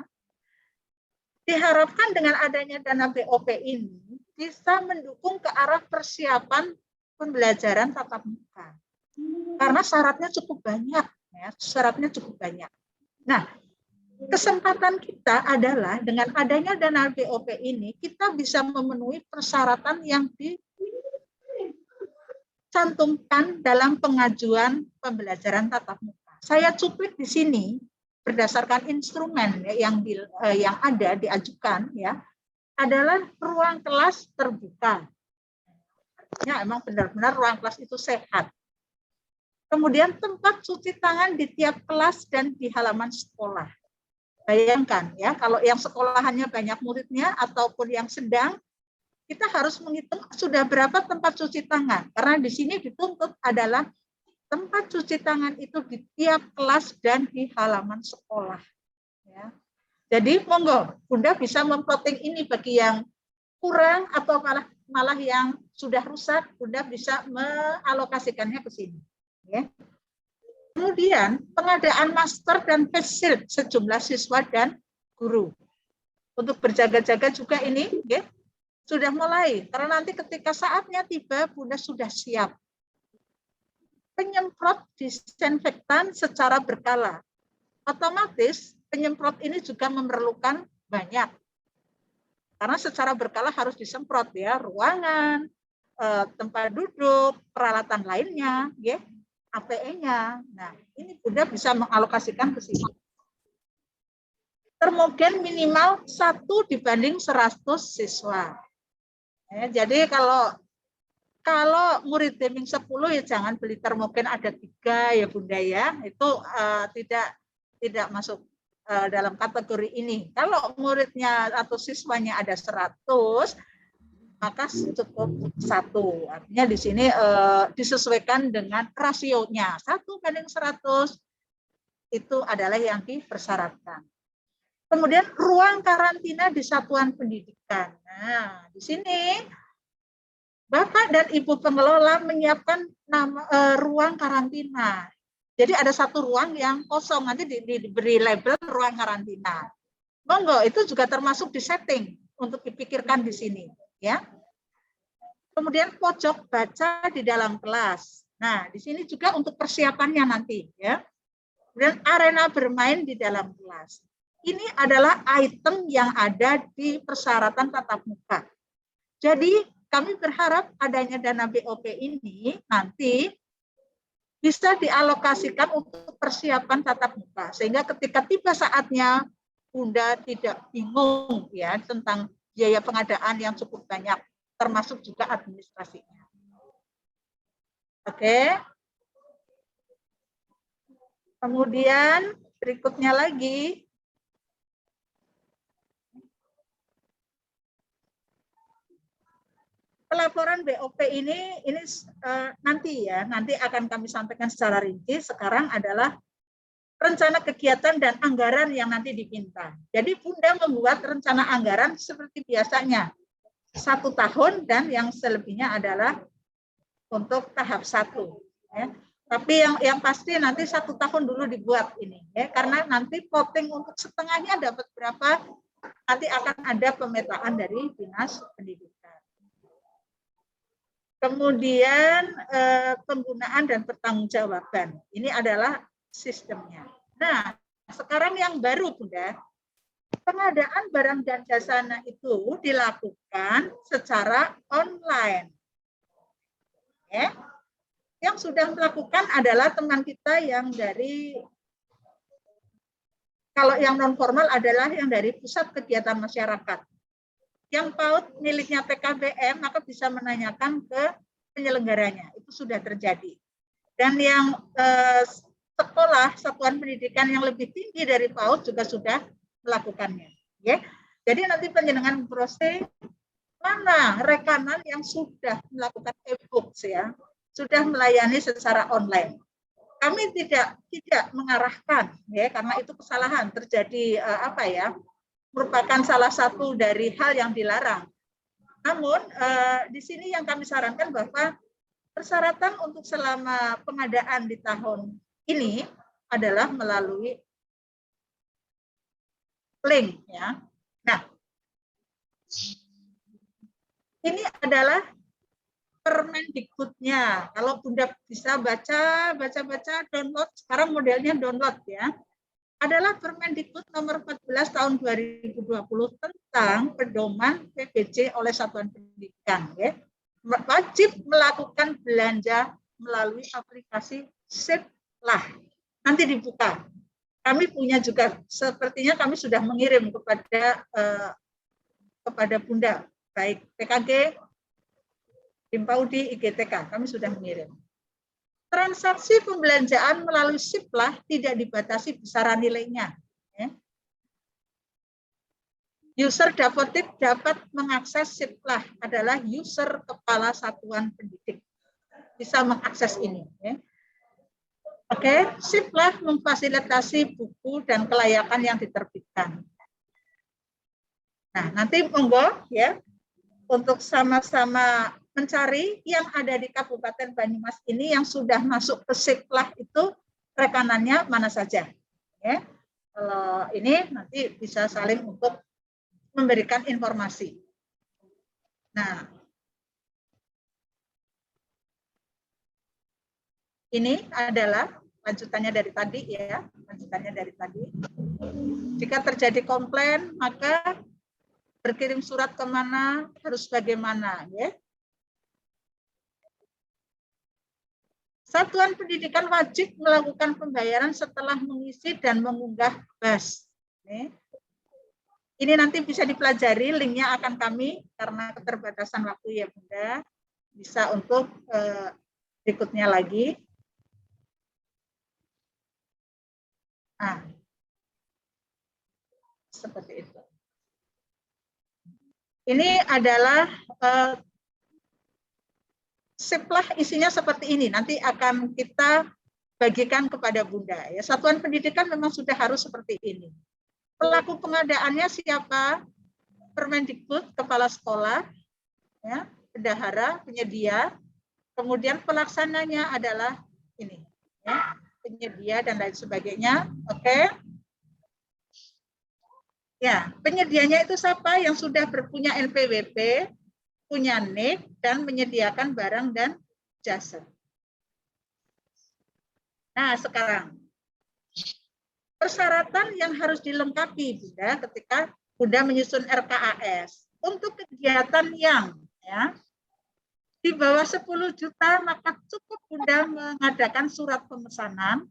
diharapkan dengan adanya dana BOP ini bisa mendukung ke arah persiapan pembelajaran tatap muka. Karena syaratnya cukup banyak. Ya, syaratnya cukup banyak. Nah, kesempatan kita adalah dengan adanya dana BOP ini, kita bisa memenuhi persyaratan yang dicantumkan dalam pengajuan pembelajaran tatap muka. Saya cuplik di sini berdasarkan instrumen yang ada diajukan ya, adalah ruang kelas terbuka. Artinya emang benar-benar ruang kelas itu sehat. Kemudian tempat cuci tangan di tiap kelas dan di halaman sekolah. Bayangkan ya, kalau yang sekolahannya banyak muridnya ataupun yang sedang, kita harus menghitung sudah berapa tempat cuci tangan. Karena di sini dituntut adalah tempat cuci tangan itu di tiap kelas dan di halaman sekolah. Ya. Jadi monggo, Bunda bisa memplotting ini bagi yang kurang atau malah yang sudah rusak, Bunda bisa mengalokasikannya ke sini. Ya. Kemudian pengadaan masker dan face shield sejumlah siswa dan guru. Untuk berjaga-jaga juga ini ya, sudah mulai. Karena nanti ketika saatnya tiba, Bunda sudah siap. Penyemprot disinfektan secara berkala. Otomatis penyemprot ini juga memerlukan banyak. Karena secara berkala harus disemprot ya, ruangan, tempat duduk, peralatan lainnya, ya. APE-nya. Nah, ini Bunda bisa mengalokasikan ke sini. Termogen minimal 1/100 siswa. Ya, jadi kalau murid Deming 10 ya jangan beli termogen ada 3 ya Bunda ya. Itu tidak masuk dalam kategori ini. Kalau muridnya atau siswanya ada 100, maka cukup 1. Artinya di sini disesuaikan dengan rasionya 1/100 itu adalah yang dipersyaratkan. Kemudian ruang karantina di satuan pendidikan. Nah, di sini Bapak dan Ibu pengelola menyiapkan ruang karantina. Jadi ada satu ruang yang kosong, nanti diberi label ruang karantina. Monggo, itu juga termasuk di setting untuk dipikirkan di sini. Ya. Kemudian pojok baca di dalam kelas. Nah, di sini juga untuk persiapannya nanti, ya. Kemudian arena bermain di dalam kelas. Ini adalah item yang ada di persyaratan tatap muka. Jadi, kami berharap adanya dana BOP ini nanti bisa dialokasikan untuk persiapan tatap muka. Sehingga ketika tiba saatnya, Bunda tidak bingung ya tentang biaya pengadaan yang cukup banyak. termasuk juga administrasinya. Oke. Kemudian berikutnya lagi, pelaporan BOP ini nanti akan kami sampaikan secara rinci. Sekarang adalah rencana kegiatan dan anggaran yang nanti diminta. Jadi Bunda membuat rencana anggaran seperti biasanya 1 tahun dan yang selebihnya adalah untuk tahap 1. Ya. Tapi yang pasti nanti 1 tahun dulu dibuat ini, ya, karena nanti voting untuk setengahnya dapat berapa, nanti akan ada pemetaan dari Dinas Pendidikan. Kemudian penggunaan dan pertanggungjawaban, ini adalah sistemnya. Nah, sekarang yang baru Bunda, pengadaan barang dan jasa itu dilakukan secara online. Ya. Yang sudah melakukan adalah teman kita yang dari, kalau yang non formal adalah yang dari Pusat Kegiatan Masyarakat. Yang PAUD miliknya PKBM maka bisa menanyakan ke penyelenggaranya, itu sudah terjadi. Dan yang sekolah satuan pendidikan yang lebih tinggi dari PAUD juga sudah melakukannya. Ya. Jadi nanti penjenengan proses mana rekanan yang sudah melakukan e-books, ya, sudah melayani secara online. Kami tidak mengarahkan, ya, karena itu kesalahan terjadi merupakan salah satu dari hal yang dilarang. Namun di sini yang kami sarankan bahwa persyaratan untuk selama pengadaan di tahun ini adalah melalui link, ya. Nah, ini adalah Permendikbudnya. Kalau Bunda bisa baca, download. Sekarang modelnya download, ya. Adalah Permendikbud nomor 14 tahun 2020 tentang pedoman PBJ oleh satuan pendidikan. Ya. Wajib melakukan belanja melalui aplikasi Siplah. Nanti dibuka. Kami punya juga, sepertinya kami sudah mengirim kepada Bunda, baik PKG, Himpaudi, IGTK, kami sudah mengirim. Transaksi pembelanjaan melalui Siplah tidak dibatasi besaran nilainya. User dapat mengakses Siplah adalah user kepala satuan pendidik. Bisa mengakses ini. Oke, Siplah memfasilitasi buku dan kelayakan yang diterbitkan. Nah, nanti monggo ya untuk sama-sama mencari yang ada di Kabupaten Banyumas ini yang sudah masuk ke Siplah itu rekanannya mana saja. Ya. Kalau ini nanti bisa saling untuk memberikan informasi. Nah, ini adalah lanjutannya dari tadi, ya, lanjutannya dari tadi. Jika terjadi komplain, maka berkirim surat kemana, harus bagaimana, ya. Satuan pendidikan wajib melakukan pembayaran setelah mengisi dan mengunggah BAS. Ini nanti bisa dipelajari, linknya akan kami, karena keterbatasan waktu ya Bunda, bisa untuk berikutnya lagi. Nah, seperti itu. Ini adalah Siplah isinya seperti ini. Nanti akan kita bagikan kepada Bunda. Ya, satuan pendidikan memang sudah harus seperti ini. Pelaku pengadaannya siapa? Permendikbud, kepala sekolah, ya, bendahara, penyedia. Kemudian pelaksananya adalah ini, ya, penyedia dan lain sebagainya. Oke. Ya, penyedianya itu siapa? Yang sudah berpunya NPWP, punya NIK, dan menyediakan barang dan jasa. Nah, sekarang persyaratan yang harus dilengkapi Bunda ketika Bunda menyusun RKAS. Untuk kegiatan yang ya di bawah 10 juta, maka cukup Bunda mengadakan surat pemesanan,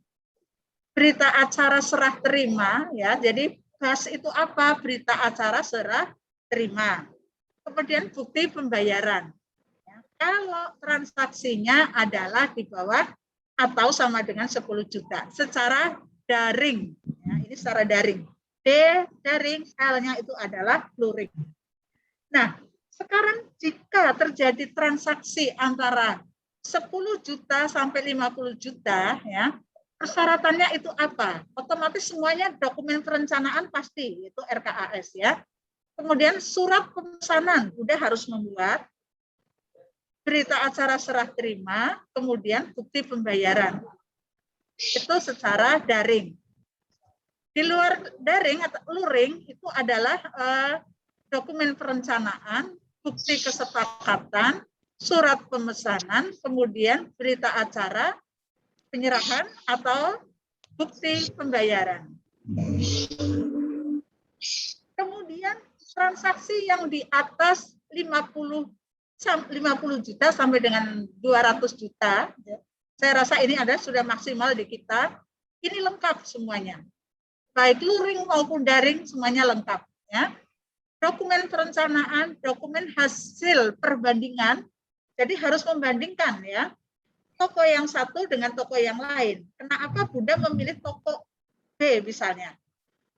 berita acara serah terima, ya. Jadi BAS itu apa? Berita acara serah terima. Kemudian bukti pembayaran. Ya, kalau transaksinya adalah di bawah atau sama dengan 10 juta secara daring. Ya, ini secara daring. D daring, L-nya itu adalah luring. Nah, sekarang jika terjadi transaksi antara 10 juta sampai 50 juta, ya, persyaratannya itu apa? Otomatis semuanya dokumen perencanaan pasti, itu RKAS ya. Kemudian surat pemesanan udah harus membuat, berita acara serah terima, kemudian bukti pembayaran. Itu secara daring. Di luar daring atau luring itu adalah dokumen perencanaan, bukti kesepakatan, surat pemesanan, kemudian berita acara, penyerahan atau bukti pembayaran. Kemudian transaksi yang di atas 50 juta sampai dengan 200 juta, saya rasa ini sudah maksimal di kita, ini lengkap semuanya. Baik luring maupun daring semuanya lengkap. Ya. Dokumen perencanaan, dokumen hasil perbandingan, jadi harus membandingkan ya toko yang satu dengan toko yang lain. Kenapa Bunda memilih toko B misalnya?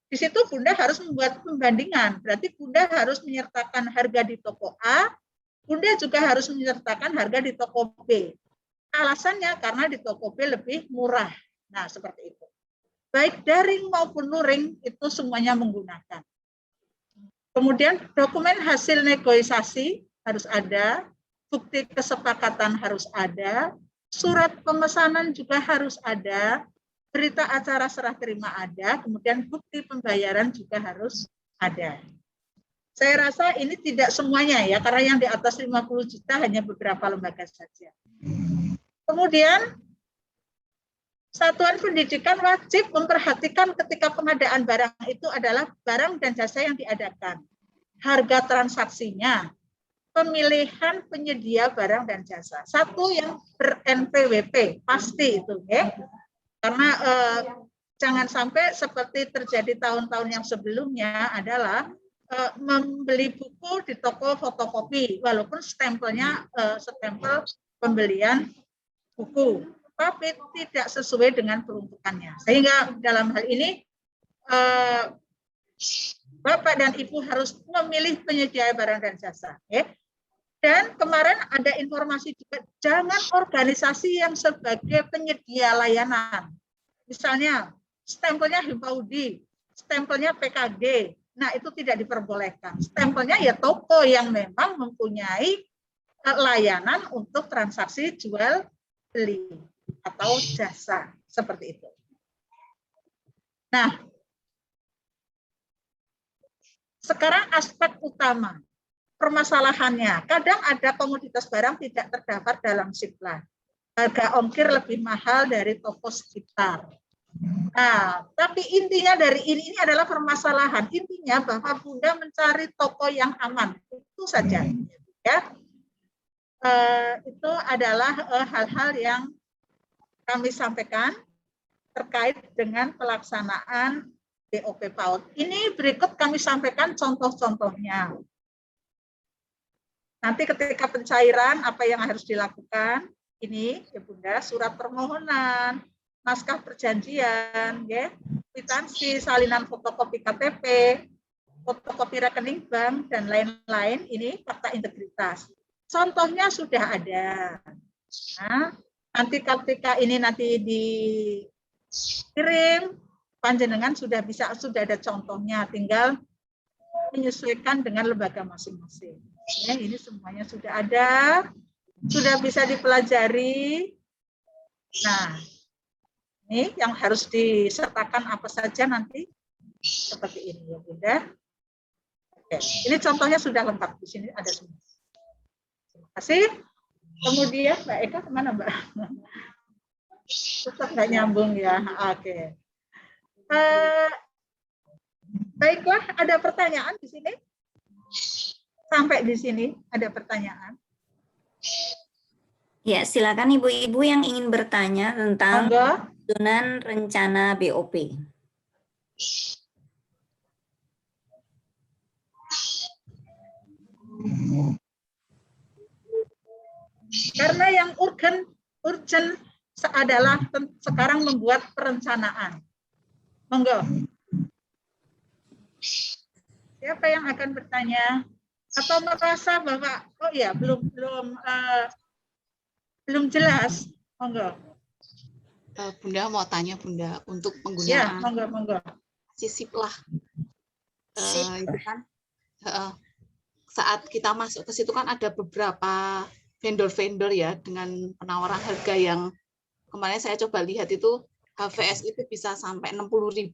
Di situ Bunda harus membuat pembandingan, berarti Bunda harus menyertakan harga di toko A, Bunda juga harus menyertakan harga di toko B. Alasannya karena di toko B lebih murah. Nah, seperti itu. Baik daring maupun luring itu semuanya menggunakan. Kemudian dokumen hasil negosiasi harus ada, bukti kesepakatan harus ada, surat pemesanan juga harus ada, berita acara serah terima ada, kemudian bukti pembayaran juga harus ada. Saya rasa ini tidak semuanya ya, karena yang di atas 50 juta hanya beberapa lembaga saja. Kemudian Satuan Pendidikan wajib memperhatikan ketika pengadaan barang itu adalah barang dan jasa yang diadakan, harga transaksinya, pemilihan penyedia barang dan jasa. Satu yang ber-NPWP, pasti itu, ya. Karena jangan sampai seperti terjadi tahun-tahun yang sebelumnya adalah membeli buku di toko fotokopi, walaupun stempelnya stempel pembelian buku, tapi tidak sesuai dengan peruntukannya. Sehingga dalam hal ini Bapak dan Ibu harus memilih penyedia barang dan jasa. Ya. Dan kemarin ada informasi juga, jangan organisasi yang sebagai penyedia layanan. Misalnya stempelnya Himpaudi, stempelnya PKG, nah itu tidak diperbolehkan. Stempelnya ya toko yang memang mempunyai layanan untuk transaksi jual beli atau jasa seperti itu. Nah, sekarang aspek utama permasalahannya, kadang ada komoditas barang tidak terdaftar dalam Sipla. Harga ongkir lebih mahal dari toko sekitar. Nah, tapi intinya dari ini adalah permasalahan. Intinya bahwa Bunda mencari toko yang aman, itu saja. Ya, itu adalah hal-hal yang kami sampaikan terkait dengan pelaksanaan BOP PAUD. Ini berikut kami sampaikan contoh-contohnya. Nanti ketika pencairan apa yang harus dilakukan, ini ya Bunda, surat permohonan, naskah perjanjian, ya, kwitansi, salinan fotokopi KTP, fotokopi rekening bank dan lain-lain, ini fakta integritas. Contohnya sudah ada. Nah, nanti ketika ini nanti dikirim, panjenengan sudah ada contohnya, tinggal menyesuaikan dengan lembaga masing-masing. Ya, ini semuanya sudah ada, sudah bisa dipelajari. Nah, ini yang harus disertakan apa saja nanti seperti ini ya Bunda. Oke, ini contohnya sudah lengkap, di sini ada semua. Terima kasih. Kemudian Mbak Eka kemana Mbak? Tetap nggak nyambung ya. Oke. Baiklah, ada pertanyaan di sini? Sampai di sini ada pertanyaan? Ya, silakan ibu-ibu yang ingin bertanya tentang penyusunan rencana BOP. Karena yang urgent adalah sekarang membuat perencanaan. Monggo. Siapa yang akan bertanya? Atau merasa bahwa oh ya belum jelas? Monggo. Bunda mau tanya Bunda untuk Ya, penggunaan monggo. siplah. Itu kan saat kita masuk ke situ kan ada beberapa vendor-vendor ya dengan penawaran harga yang kemarin saya coba lihat itu HVS itu bisa sampai 60.000,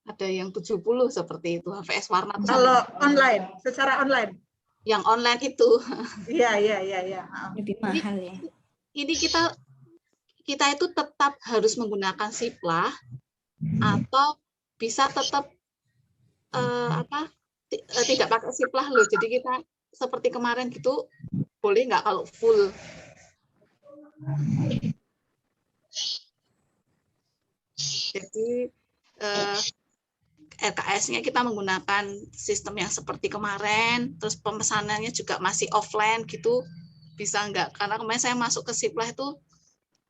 ada yang 70 seperti itu HVS warna. Kalau online, secara online. Yang online itu. Iya. Lebih mahal ya. Ini kita itu tetap harus menggunakan siplah atau bisa tetap tidak pakai siplah loh. Jadi kita seperti kemarin gitu boleh nggak kalau full? Jadi RKS-nya kita menggunakan sistem yang seperti kemarin, terus pemesanannya juga masih offline gitu, bisa nggak? Karena kemarin saya masuk ke siplah itu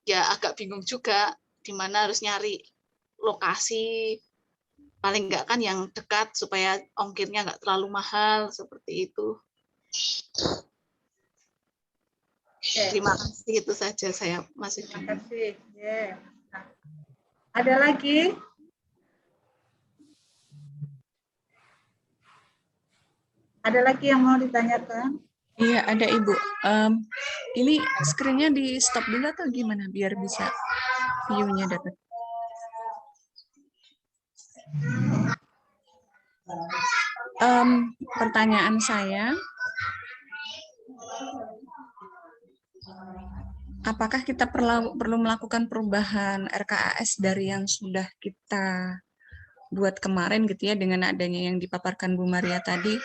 ya agak bingung juga di mana harus nyari lokasi, paling nggak kan yang dekat supaya ongkirnya nggak terlalu mahal seperti itu. Terima kasih, itu saja saya masih. Terima kasih. Yeah. Ada lagi? Ada lagi yang mau ditanyakan? Iya, ada Ibu. Ini screen-nya di stop dulu atau gimana biar bisa view-nya dapat? Pertanyaan saya, apakah kita perlu melakukan perubahan RKAS dari yang sudah kita buat kemarin gitu ya, dengan adanya yang dipaparkan Bu Maria tadi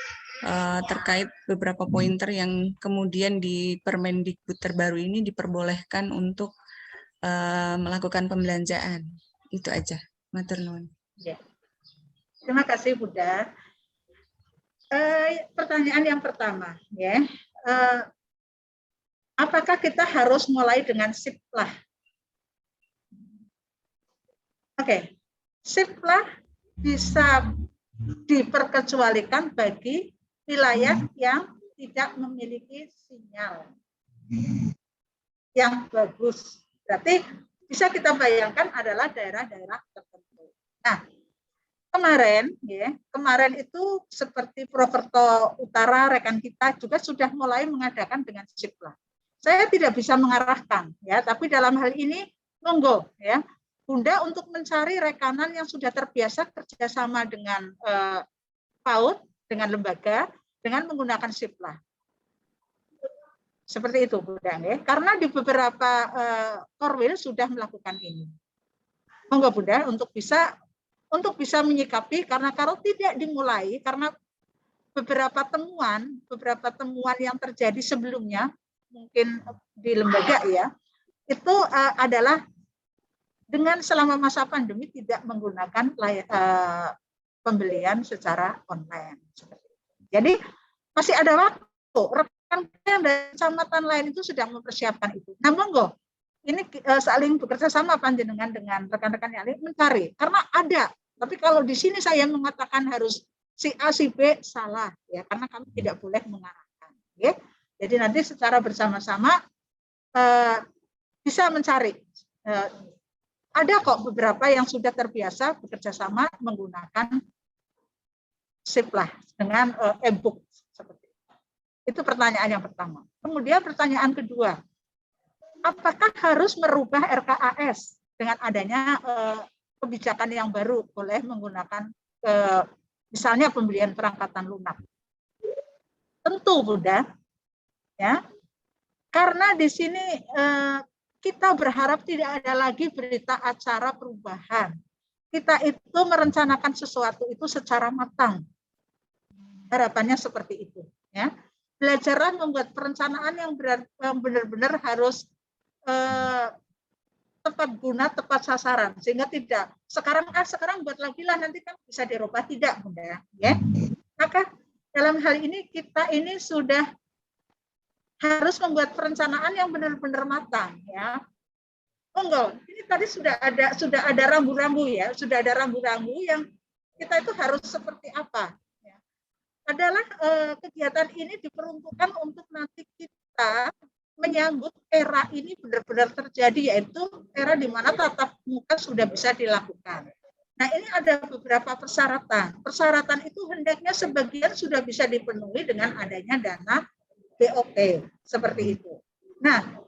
terkait beberapa pointer yang kemudian di Permendikbud terbaru ini diperbolehkan untuk melakukan pembelanjaan. Itu aja. Matur nuwun. Ya. Terima kasih Bunda. Pertanyaan yang pertama, ya, apakah kita harus mulai dengan siplah? Oke, siplah bisa diperkecualikan bagi wilayah yang tidak memiliki sinyal yang bagus. Berarti bisa kita bayangkan adalah daerah-daerah tertentu. Nah, kemarin itu seperti Purwokerto Utara, rekan kita juga sudah mulai mengadakan dengan siplah. Saya tidak bisa mengarahkan, ya, tapi dalam hal ini monggo, ya, Bunda untuk mencari rekanan yang sudah terbiasa kerjasama dengan PAUD, dengan lembaga, dengan menggunakan siplah. Seperti itu, Bunda, ya. Karena di beberapa Korwil sudah melakukan ini. Monggo, Bunda, untuk bisa menyikapi, karena kalau tidak dimulai, karena beberapa temuan yang terjadi sebelumnya, mungkin di lembaga ya, itu adalah dengan selama masa pandemi tidak menggunakan pembelian secara online. Jadi masih ada waktu, rekan dari kecamatan lain itu sudah mempersiapkan itu. Nah, monggo, ini saling bekerja sama panjenengan dengan rekan-rekan yang lain mencari, karena ada. Tapi kalau di sini saya mengatakan harus si A, si B, salah, ya, karena kami tidak boleh mengarahkan. Ya. Jadi nanti secara bersama-sama bisa mencari. Ada kok beberapa yang sudah terbiasa bekerja sama menggunakan siplah dengan e-book seperti itu. Itu pertanyaan yang pertama. Kemudian pertanyaan kedua, apakah harus merubah RKAS dengan adanya kebijakan yang baru, boleh menggunakan misalnya pembelian perangkatan lunak? Tentu, Bunda, ya, karena di sini kita berharap tidak ada lagi berita acara perubahan. Kita itu merencanakan sesuatu itu secara matang. Harapannya seperti itu. Ya. Belajarlah membuat perencanaan yang benar-benar harus tepat guna, tepat sasaran, sehingga tidak sekarang buat lagi lah, nanti kan bisa dirubah, tidak, Bunda. Ya. Maka dalam hal ini kita ini sudah harus membuat perencanaan yang benar-benar matang, ya. Monggo, ini tadi sudah ada rambu-rambu ya, sudah ada rambu-rambu yang kita itu harus seperti apa. Ya. Adalah kegiatan ini diperuntukkan untuk nanti kita menyambut era ini benar-benar terjadi, yaitu era di mana tatap muka sudah bisa dilakukan. Nah, ini ada beberapa persyaratan. Persyaratan itu hendaknya sebagian sudah bisa dipenuhi dengan adanya dana BOP, seperti itu. Nah,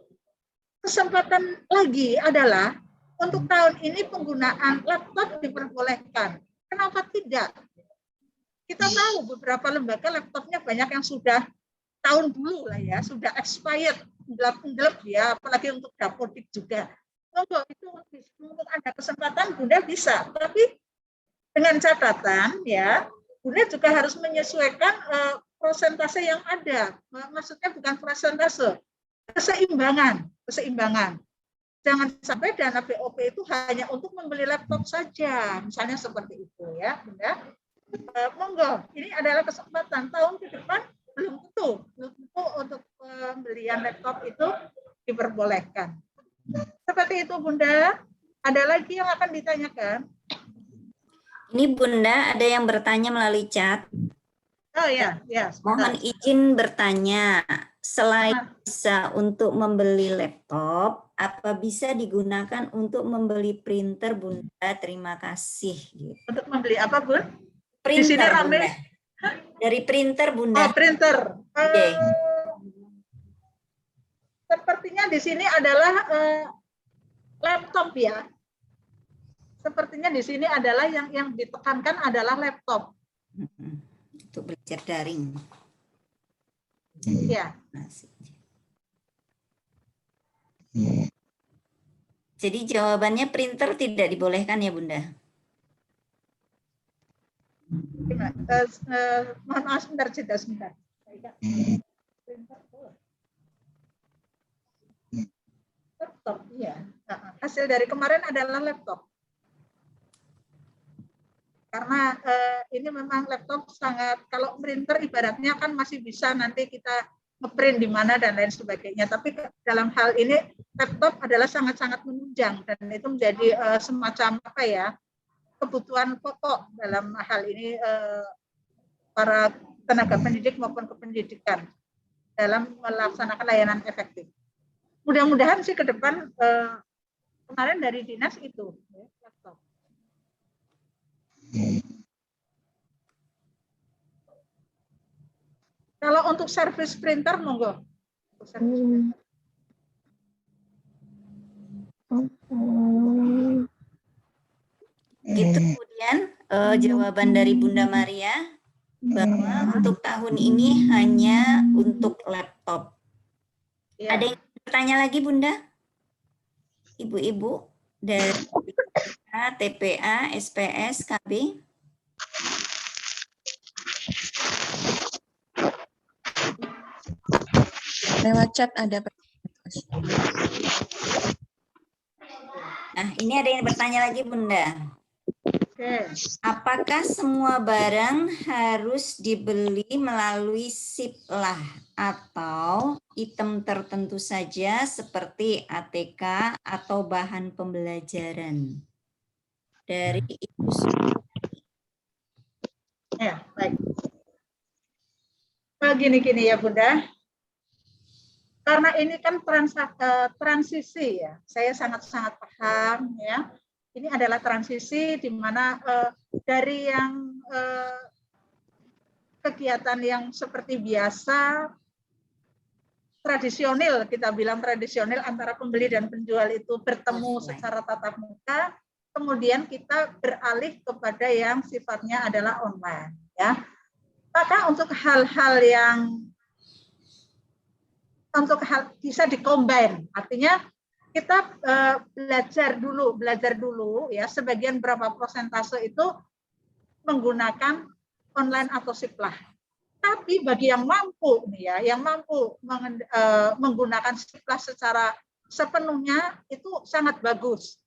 kesempatan lagi adalah untuk tahun ini penggunaan laptop diperbolehkan. Kenapa tidak? Kita tahu beberapa lembaga laptopnya banyak yang sudah tahun dulu lah ya, sudah expired, gelap ya, apalagi untuk dapodik juga. Monggo itu untuk ada kesempatan Bunda bisa, tapi dengan catatan ya, Bunda juga harus menyesuaikan persentase yang ada. Maksudnya bukan persentase, keseimbangan. Jangan sampai dana BOP itu hanya untuk membeli laptop saja, misalnya seperti itu ya, Bunda. Monggo, ini adalah kesempatan tahun ke depan belum tentu untuk pembelian laptop itu diperbolehkan. Seperti itu, Bunda. Ada lagi yang akan ditanyakan? Ini Bunda, ada yang bertanya melalui chat. Oh ya, ya. Mohon izin bertanya, selain bisa untuk membeli laptop, apa bisa digunakan untuk membeli printer, Bunda? Terima kasih. Untuk membeli apa, Bun? Printer, di sini rame. Bunda. Dari printer, Bunda. Oh, printer. Okay. Sepertinya di sini adalah laptop ya. Sepertinya di sini adalah yang ditekankan adalah laptop. Untuk belajar daring. Ya. Jadi jawabannya printer tidak dibolehkan ya, Bunda? Mohon maaf sebentar. Laptop, ya. Hasil dari kemarin adalah laptop. Karena ini memang laptop sangat, kalau printer ibaratnya kan masih bisa nanti kita ngeprint di mana dan lain sebagainya. Tapi dalam hal ini laptop adalah sangat-sangat menunjang dan itu menjadi semacam apa ya, kebutuhan pokok dalam hal ini para tenaga pendidik maupun kependidikan dalam melaksanakan layanan efektif. Mudah-mudahan sih ke depan kemarin dari dinas itu laptop. Kalau untuk servis printer monggo. Gitu, kemudian jawaban dari Bunda Maria bahwa untuk tahun ini hanya untuk laptop. Ya. Ada yang bertanya lagi, Bunda? Ibu-ibu dari TPA, SPS, KB? Lewat chat ada. Nah, ini ada yang bertanya lagi, Bunda. Apakah semua barang harus dibeli melalui SIP-lah atau item tertentu saja seperti ATK atau bahan pembelajaran? Dari Ibu Suryani. Ya, baik. Nah, gini ya, Bunda. Karena ini kan transisi ya, saya sangat-sangat paham ya. Ini adalah transisi di mana dari yang kegiatan yang seperti biasa, tradisional, kita bilang tradisional antara pembeli dan penjual itu bertemu secara tatap muka, kemudian kita beralih kepada yang sifatnya adalah online. Ya. Maka untuk hal-hal yang bisa dikombin, artinya kita belajar dulu ya, sebagian berapa persentase itu menggunakan online atau SIP-lah. Tapi bagi yang mampu nih ya, yang mampu menggunakan SIP-lah secara sepenuhnya itu sangat bagus.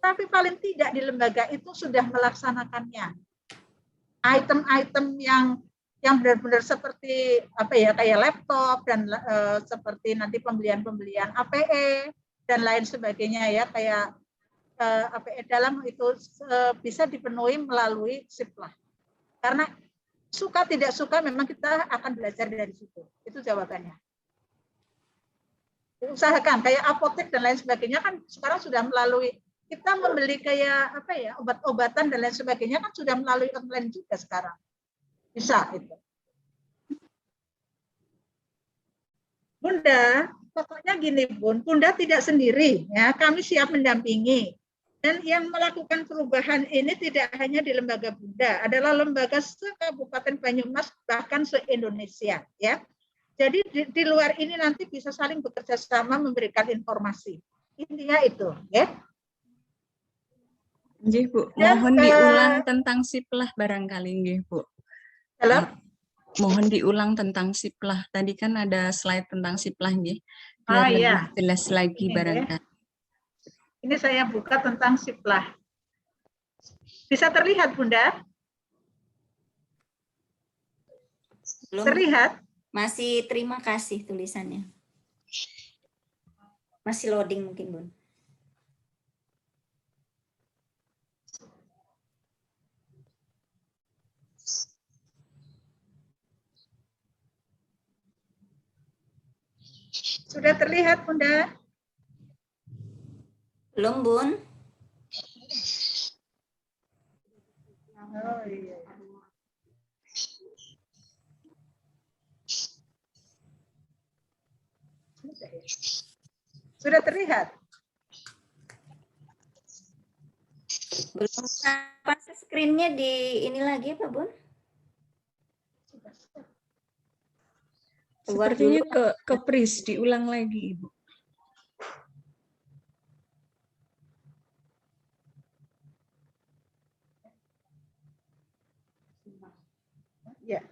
Tapi paling tidak di lembaga itu sudah melaksanakannya. Item-item yang yang benar-benar seperti apa ya, kayak laptop dan seperti nanti pembelian APE dan lain sebagainya ya, kayak APE dalam itu bisa dipenuhi melalui SIPLAH. Karena suka tidak suka memang kita akan belajar dari situ. Itu jawabannya. Usahakan kayak apotek dan lain sebagainya kan sekarang sudah melalui, kita membeli kayak apa ya, obat-obatan dan lain sebagainya kan sudah melalui online juga sekarang. Bisa itu. Bunda, pokoknya gini Bun, Bunda tidak sendiri ya, kami siap mendampingi. Dan yang melakukan perubahan ini tidak hanya di lembaga Bunda, adalah lembaga se-Kabupaten Banyumas bahkan se-Indonesia ya. Jadi di luar ini nanti bisa saling bekerja sama memberikan informasi. Intinya itu ya. Nggih, Bu. Mohon diulang tentang SIPLAH barangkali nggih, Bu. Halo? Mohon diulang tentang SIPLAH. Tadi kan ada slide tentang SIPLAH nggih. Biar iya. lebih jelas lagi barangkali. Ini saya buka tentang SIPLAH. Bisa terlihat, Bunda? Belum. Terlihat? Masih terima kasih tulisannya. Masih loading mungkin, Bun. Sudah terlihat, Bunda? Belum, Bun. Oh, iya. Sudah terlihat? Belum. Pas screen-nya di ini lagi apa, Bun? Sepertinya ke Pris, diulang lagi, Ibu. Ya.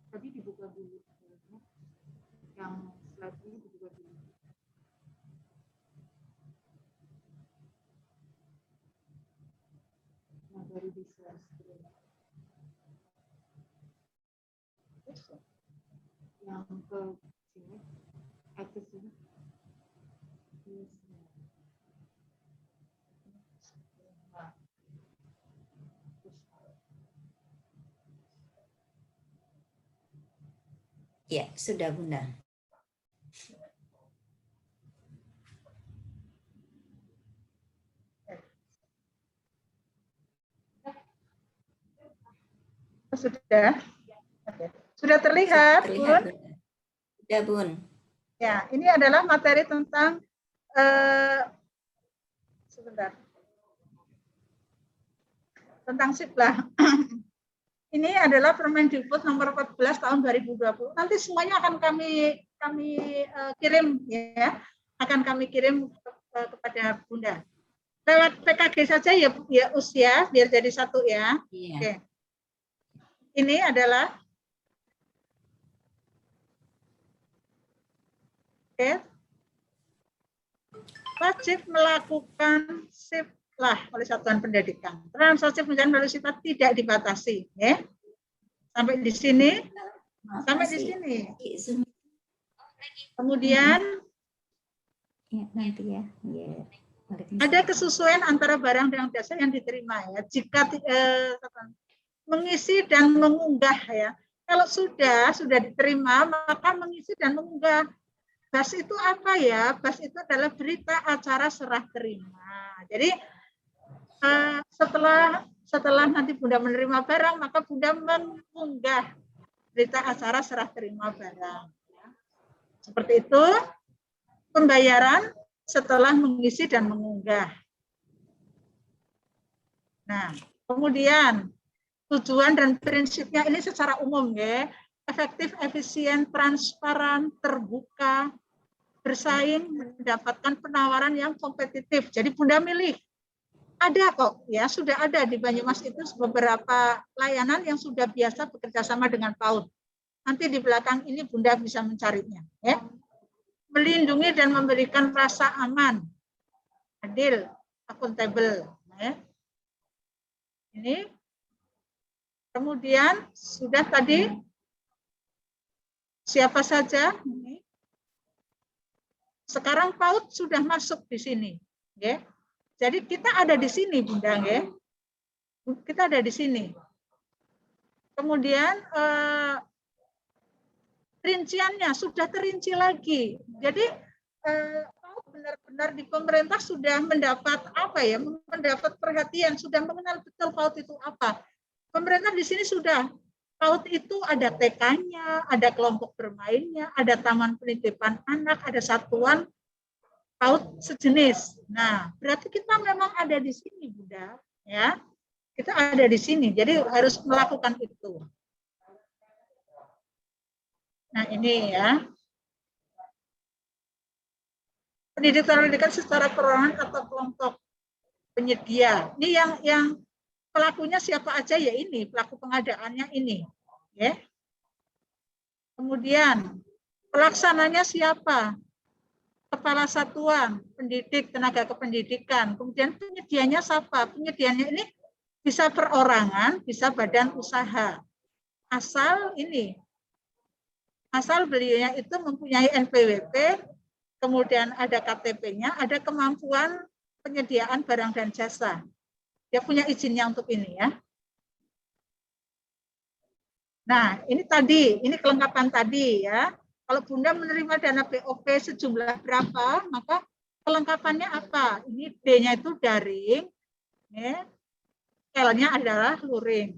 Tadi dibuka dulu. Yang slide ini dibuka dulu. Yang baru di share screen. Yang ke sini, ke sini. Ya, sudah, Bunda. Sudah? Sudah terlihat, Terlihat, Bun? Bunda. Sudah, Bun. Ya, ini adalah materi tentang sebentar. Tentang SIPLAH. Ini adalah Permendikbud nomor 14 tahun 2020. Nanti semuanya akan kami kirim ya. Akan kami kirim kepada Bunda. Lewat PKG saja ya usia biar jadi satu ya. Iya. Oke. Ini adalah wajib melakukan SIPLAH oleh satuan pendidikan. Transaksi pendidikan melalui sifat tidak dibatasi, ya. Sampai di sini, sampai di sini. Kemudian ya, nanti ya. Ya. Ada kesesuaian antara barang dan jasa yang diterima ya. Jika mengisi dan mengunggah ya. Kalau sudah diterima maka mengisi dan mengunggah. BAS itu apa ya? BAS itu adalah berita acara serah terima. Jadi setelah nanti Bunda menerima barang, maka Bunda mengunggah berita acara serah terima barang. Seperti itu pembayaran setelah mengisi dan mengunggah. Nah, kemudian tujuan dan prinsipnya ini secara umum ya. Efektif, efisien, transparan, terbuka, bersaing, mendapatkan penawaran yang kompetitif. Jadi Bunda milih. Ada kok, ya sudah ada di Banyumas itu beberapa layanan yang sudah biasa bekerja sama dengan PAUD. Nanti di belakang ini Bunda bisa mencarinya. Ya. melindungi dan memberikan rasa aman, adil, akuntabel. Ya. Ini. Kemudian sudah tadi siapa saja. Ini. Sekarang PAUD sudah masuk di sini. Ya. Jadi kita ada di sini, Bunda. Ya. Kita ada di sini. Kemudian rinciannya sudah terinci lagi. Jadi benar-benar di pemerintah sudah mendapat apa ya? Mendapat perhatian, sudah mengenal betul PAUD itu apa. Pemerintah di sini sudah PAUD itu ada TK-nya, ada kelompok bermainnya, ada taman penitipan anak, ada satuan PAUD sejenis. Nah, berarti kita memang ada di sini, Bunda, ya. Kita ada di sini, jadi harus melakukan itu. Nah, ini ya. Pendidikan secara perorangan atau kelompok penyedia. Ini yang pelakunya siapa aja ya ini, pelaku pengadaannya ini. Ya. Kemudian pelaksananya siapa? Kepala satuan, pendidik, tenaga kependidikan. Kemudian penyedianya siapa? Penyedianya ini bisa perorangan, bisa badan usaha. Asal beliaunya itu mempunyai NPWP, kemudian ada KTP-nya, ada kemampuan penyediaan barang dan jasa. Dia punya izinnya untuk ini ya. Nah, ini kelengkapan tadi ya. Kalau Bunda menerima dana BOP sejumlah berapa, maka kelengkapannya apa? Ini D-nya itu daring, ya. L-nya adalah luring.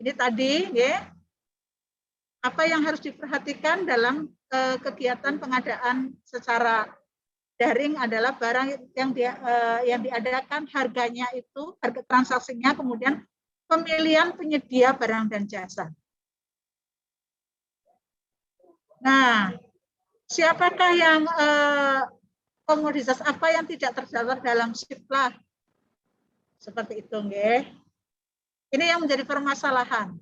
Ini tadi, ya, apa yang harus diperhatikan dalam kegiatan pengadaan secara daring adalah barang yang diadakan harganya itu, harga transaksinya, kemudian pemilihan penyedia barang dan jasa. Nah, siapakah yang komoditas apa yang tidak terdaftar dalam SIPLAH? Seperti itu, nggih. Ini yang menjadi permasalahan.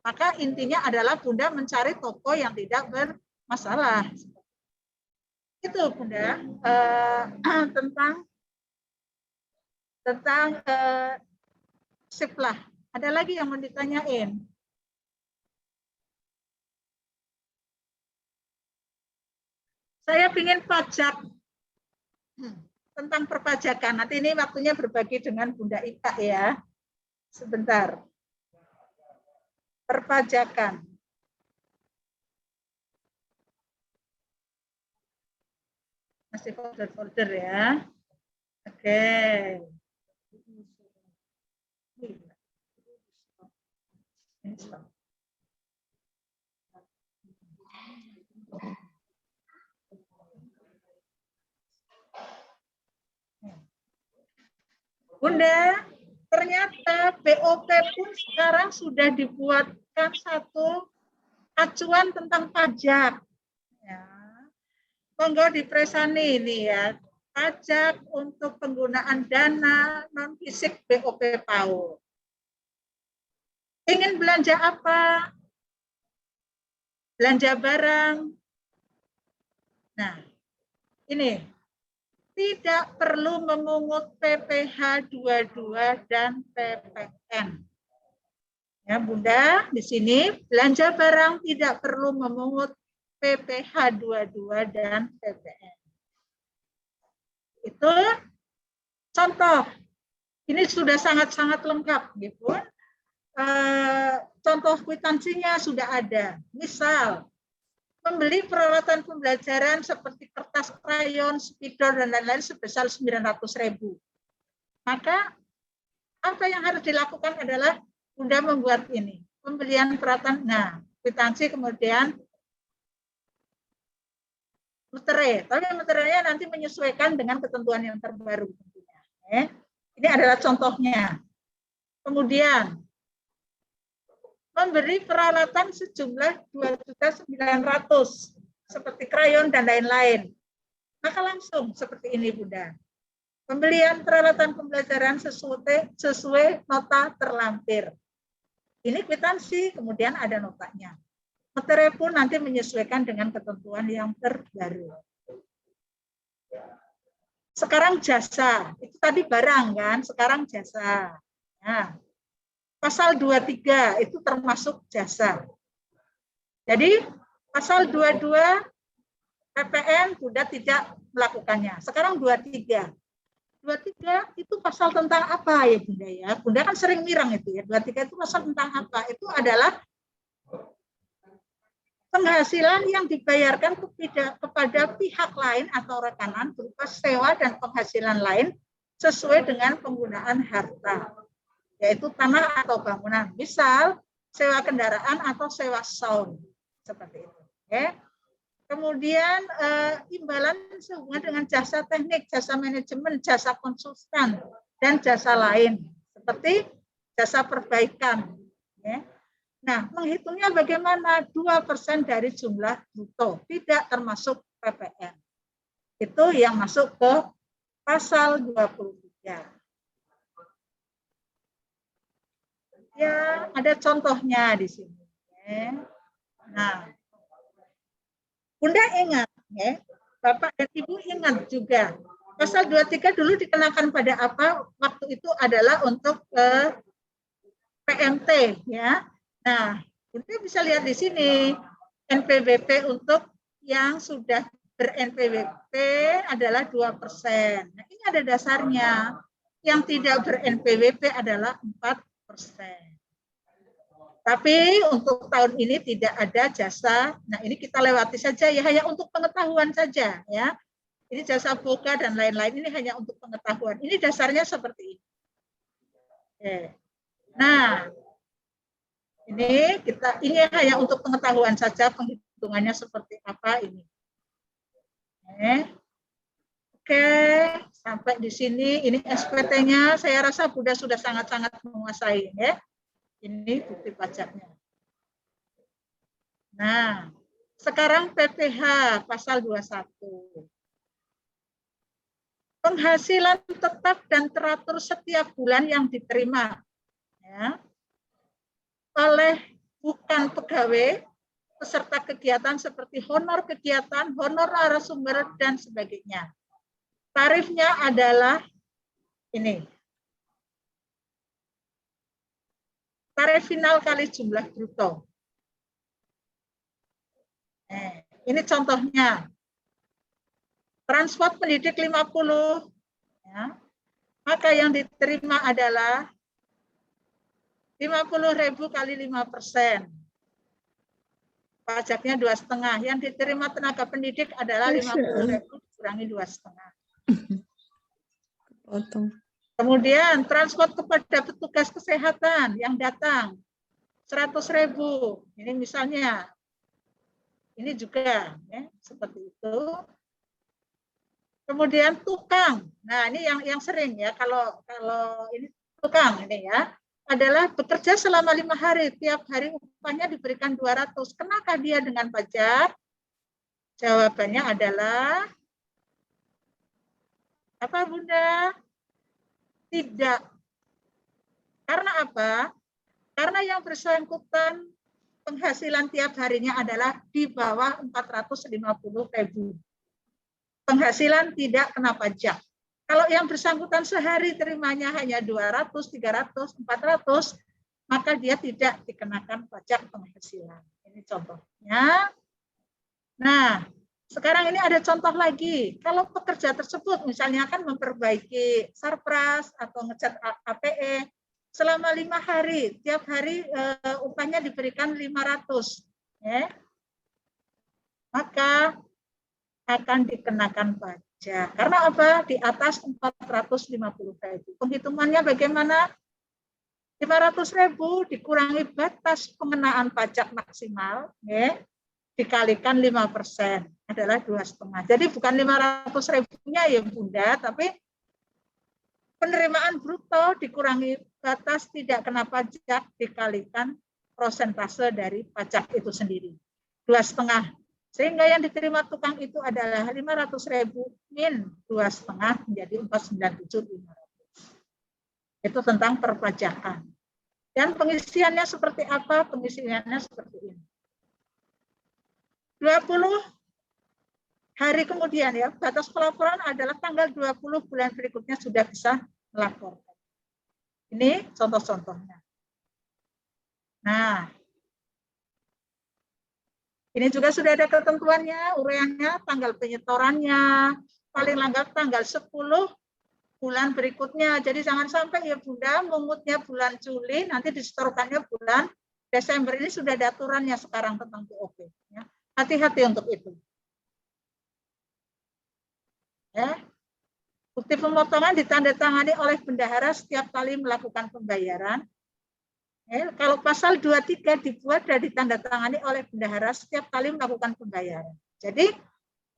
Maka intinya adalah Bunda mencari toko yang tidak bermasalah. Itu Bunda tentang SIPLAH. Ada lagi yang mau ditanyain? Saya ingin pajak. Tentang perpajakan. Nanti ini waktunya berbagi dengan Bunda Ika ya. Sebentar. Perpajakan. Masih folder-folder ya. Oke. Bunda, ternyata BOP pun sekarang sudah dibuatkan satu acuan tentang pajak. Ya. Monggo dipresani ini ya, pajak untuk penggunaan dana non fisik BOP PAUD. Ingin belanja apa? Belanja barang. Nah, ini. Tidak perlu memungut PPh 22 dan PPN. Ya, Bunda, di sini belanja barang tidak perlu memungut PPh 22 dan PPN. Itu contoh. Ini sudah sangat-sangat lengkap, gitu. Contoh kwitansinya sudah ada. Misal, membeli peralatan pembelajaran seperti kertas krayon, spidol, dan lain-lain sebesar 900.000. Maka apa yang harus dilakukan adalah Bunda membuat ini. Pembelian peralatan, nah, kwitansi kemudian meterai. Tapi meterainya nanti menyesuaikan dengan ketentuan yang terbaru. Ini adalah contohnya. Kemudian, memberi peralatan sejumlah 2.900.000 seperti krayon dan lain-lain. Maka langsung seperti ini Bunda. Pembelian peralatan pembelajaran sesuai nota terlampir. Ini kwitansi, kemudian ada notanya. Materai pun nanti menyesuaikan dengan ketentuan yang terbaru. Sekarang jasa, itu tadi barang kan, sekarang jasa. Nah, pasal 23 itu termasuk jasa. Jadi pasal 22 PPN sudah tidak melakukannya. Sekarang 23. 23 itu pasal tentang apa ya Bunda ya? Bunda kan sering mirang itu ya. 23 itu pasal tentang apa? Itu adalah penghasilan yang dibayarkan kepada pihak lain atau rekanan berupa sewa dan penghasilan lain sesuai dengan penggunaan harta, yaitu tanah atau bangunan. Misal, sewa kendaraan atau sewa sound. Seperti itu. Okay. Kemudian imbalan sehubungan dengan jasa teknik, jasa manajemen, jasa konsultan, dan jasa lain. Seperti jasa perbaikan. Okay. Nah, menghitungnya bagaimana? 2% dari jumlah bruto, tidak termasuk PPN. Itu yang masuk ke pasal 23. Ya, ada contohnya di sini. Nah, Bunda ingat, ya, Bapak dan Ibu ingat juga, pasal 23 dulu dikenakan pada apa? Waktu itu adalah untuk PMT, ya. Nah, Bunda bisa lihat di sini, NPWP untuk yang sudah ber-NPWP adalah 2%. Nah, ini ada dasarnya. Yang tidak ber-NPWP adalah 4%. Tapi untuk tahun ini tidak ada jasa. Nah, ini kita lewati saja ya, hanya untuk pengetahuan saja ya. Ini jasa boga dan lain-lain, ini hanya untuk pengetahuan. Ini dasarnya seperti ini. Oke. Nah, ini hanya untuk pengetahuan saja, penghitungannya seperti apa ini. Oke, sampai di sini. Ini SPT-nya, saya rasa Bunda sudah sangat-sangat menguasai ya. Ini bukti pajaknya. Nah, sekarang PPh pasal 21. Penghasilan tetap dan teratur setiap bulan yang diterima ya, oleh bukan pegawai peserta kegiatan seperti honor kegiatan, honor narasumber, dan sebagainya. Tarifnya adalah ini. Tarif final kali jumlah bruto. Ini contohnya. Transport pendidik 50. Ya. Maka yang diterima adalah 50.000 kali 5%. Pajaknya 2,5. Yang diterima tenaga pendidik adalah 50.000 dikurangi 2,5. Kemudian transport kepada petugas kesehatan yang datang 100.000. Ini misalnya, ini juga ya, seperti itu. Kemudian tukang. Nah, ini yang sering ya, kalau ini tukang ini ya, adalah bekerja selama 5 hari, tiap hari upahnya diberikan 200. Kenapa dia dengan pajak? Jawabannya adalah apa Bunda? Tidak. Karena apa? Karena yang bersangkutan penghasilan tiap harinya adalah di bawah 450.000. Penghasilan tidak kena pajak. Kalau yang bersangkutan sehari terimanya hanya 200, 300, 400, maka dia tidak dikenakan pajak penghasilan. Ini contohnya. Nah, sekarang ini ada contoh lagi. Kalau pekerja tersebut misalnya akan memperbaiki sarpras atau ngecat APE selama 5 hari, tiap hari upahnya diberikan 500, ya. Maka akan dikenakan pajak. Karena apa? Di atas 450.000. Penghitungannya bagaimana? 500.000 dikurangi batas pengenaan pajak maksimal, ya, dikalikan 5%, adalah 2,5. Jadi bukan 500.000-nya ya Bunda, tapi penerimaan bruto dikurangi batas tidak kena pajak dikalikan prosentase dari pajak itu sendiri. 2,5. Sehingga yang diterima tukang itu adalah 500.000 min 2,5 menjadi 497.500. Itu tentang perpajakan. Dan pengisiannya seperti apa? Pengisiannya seperti ini. 20 hari kemudian ya, batas pelaporan adalah tanggal 20 bulan berikutnya sudah bisa melaporkan. Ini contoh-contohnya. Nah, ini juga sudah ada ketentuannya, uraiannya, tanggal penyetorannya, paling lambat tanggal 10 bulan berikutnya. Jadi jangan sampai ya Bunda, mengutnya bulan Juli, nanti disetorkannya bulan Desember. Ini sudah ada aturannya sekarang tentang BOP. Ya. Hati-hati untuk itu. Ya. Bukti pemotongan ditandatangani oleh bendahara setiap kali melakukan pembayaran. Ya, kalau pasal 23 dibuat dan ditandatangani oleh bendahara setiap kali melakukan pembayaran. Jadi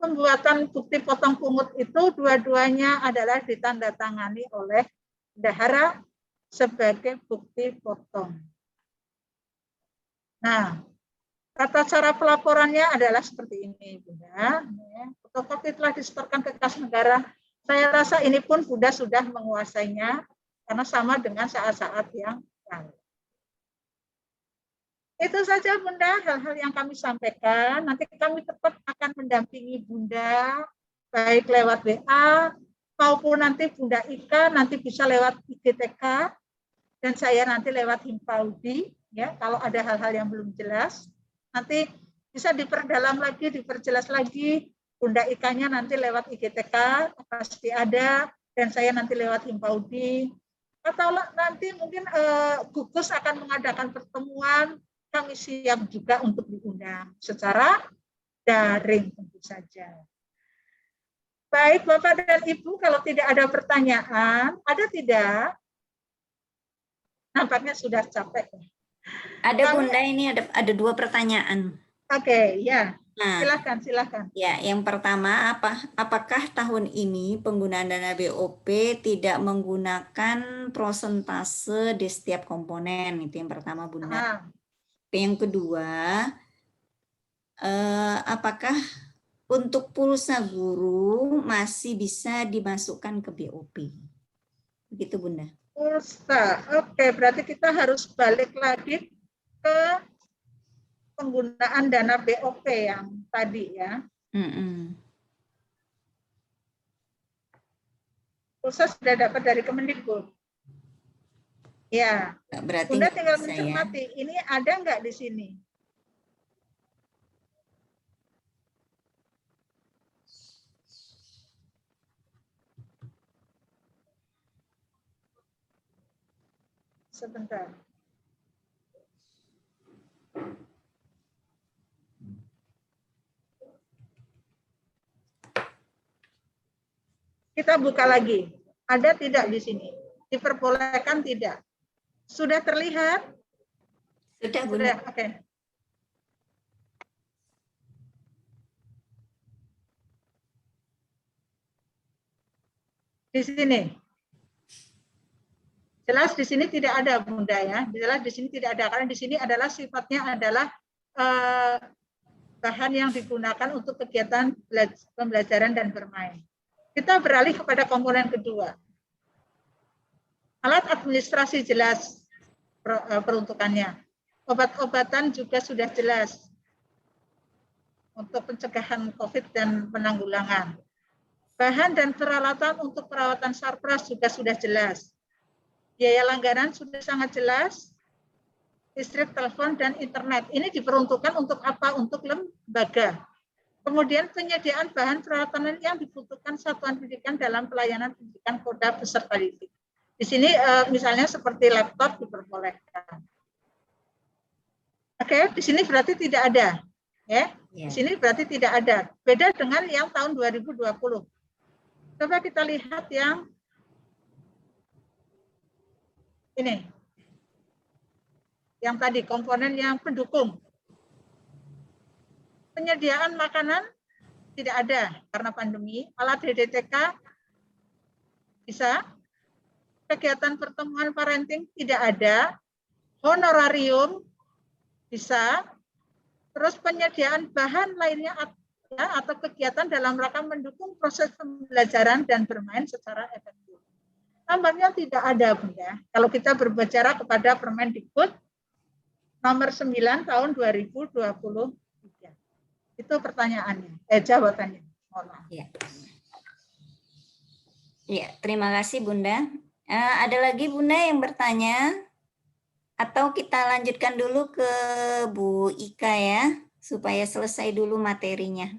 pembuatan bukti potong pungut itu dua-duanya adalah ditandatangani oleh bendahara sebagai bukti potong. Nah, tata cara pelaporannya adalah seperti ini, Bunda. Fotokopi telah disetorkan ke kas negara. Saya rasa ini pun Bunda sudah menguasainya karena sama dengan saat-saat yang lalu. Itu saja Bunda, hal-hal yang kami sampaikan. Nanti kami tetap akan mendampingi Bunda, baik lewat WA, maupun nanti Bunda Ika, nanti bisa lewat IGTK, dan saya nanti lewat Himpaudi, ya, kalau ada hal-hal yang belum jelas. Nanti bisa diperdalam lagi, diperjelas lagi, Bunda Ikanya nanti lewat IGTK, pasti ada, dan saya nanti lewat Himpaudi. Atau nanti mungkin gugus akan mengadakan pertemuan, kami siap juga untuk diundang secara daring tentu saja. Baik Bapak dan Ibu, kalau tidak ada pertanyaan, ada tidak? Nampaknya sudah capek. Ada Bunda, ini ada 2 pertanyaan. Oke, ya. Nah, silakan. Ya, yang pertama, apakah tahun ini penggunaan dana BOP tidak menggunakan prosentase di setiap komponen? Itu yang pertama, Bunda. Yang kedua, apakah untuk pulsa guru masih bisa dimasukkan ke BOP? Begitu, Bunda. Pulsa, oke, berarti kita harus balik lagi ke penggunaan dana BOP yang tadi ya. Pulsa sudah dapat dari Kemendikbud. Ya, berarti Bunda tinggal mencermati. Ya. Ini ada nggak di sini? Sebentar. Kita buka lagi. Ada tidak di sini? Diperbolehkan tidak? Sudah terlihat? Sudah, Bunda. Oke. Di sini. Jelas di sini tidak ada, Bunda ya. Jelas di sini tidak ada karena di sini adalah sifatnya adalah bahan yang digunakan untuk kegiatan pembelajaran dan bermain. Kita beralih kepada komponen kedua. Alat administrasi jelas peruntukannya. Obat-obatan juga sudah jelas untuk pencegahan COVID dan penanggulangan. Bahan dan peralatan untuk perawatan sarpras juga sudah jelas. Biaya langganan sudah sangat jelas. Listrik, telepon, dan internet. Ini diperuntukkan untuk apa? Untuk lembaga. Kemudian penyediaan bahan peralatan yang dibutuhkan satuan pendidikan dalam pelayanan pendidikan Koda beserta didik. Di sini misalnya seperti laptop diperbolehkan. Oke, di sini berarti tidak ada, ya. Di sini berarti tidak ada. Beda dengan yang tahun 2020. Coba kita lihat yang ini, yang tadi komponen yang pendukung. Penyediaan makanan tidak ada karena pandemi. Alat DDTK bisa. Kegiatan pertemuan parenting tidak ada. Honorarium bisa. Terus penyediaan bahan lainnya atau kegiatan dalam rangka mendukung proses pembelajaran dan bermain secara efektif. Nampaknya tidak ada, Bunda. Kalau kita berbicara kepada Permendikbud nomor 9 tahun 2023. Itu pertanyaannya, jawabannya. Mohon maaf. Ya. Ya, terima kasih Bunda. Ada lagi Bunda yang bertanya? Atau kita lanjutkan dulu ke Bu Ika ya, supaya selesai dulu materinya.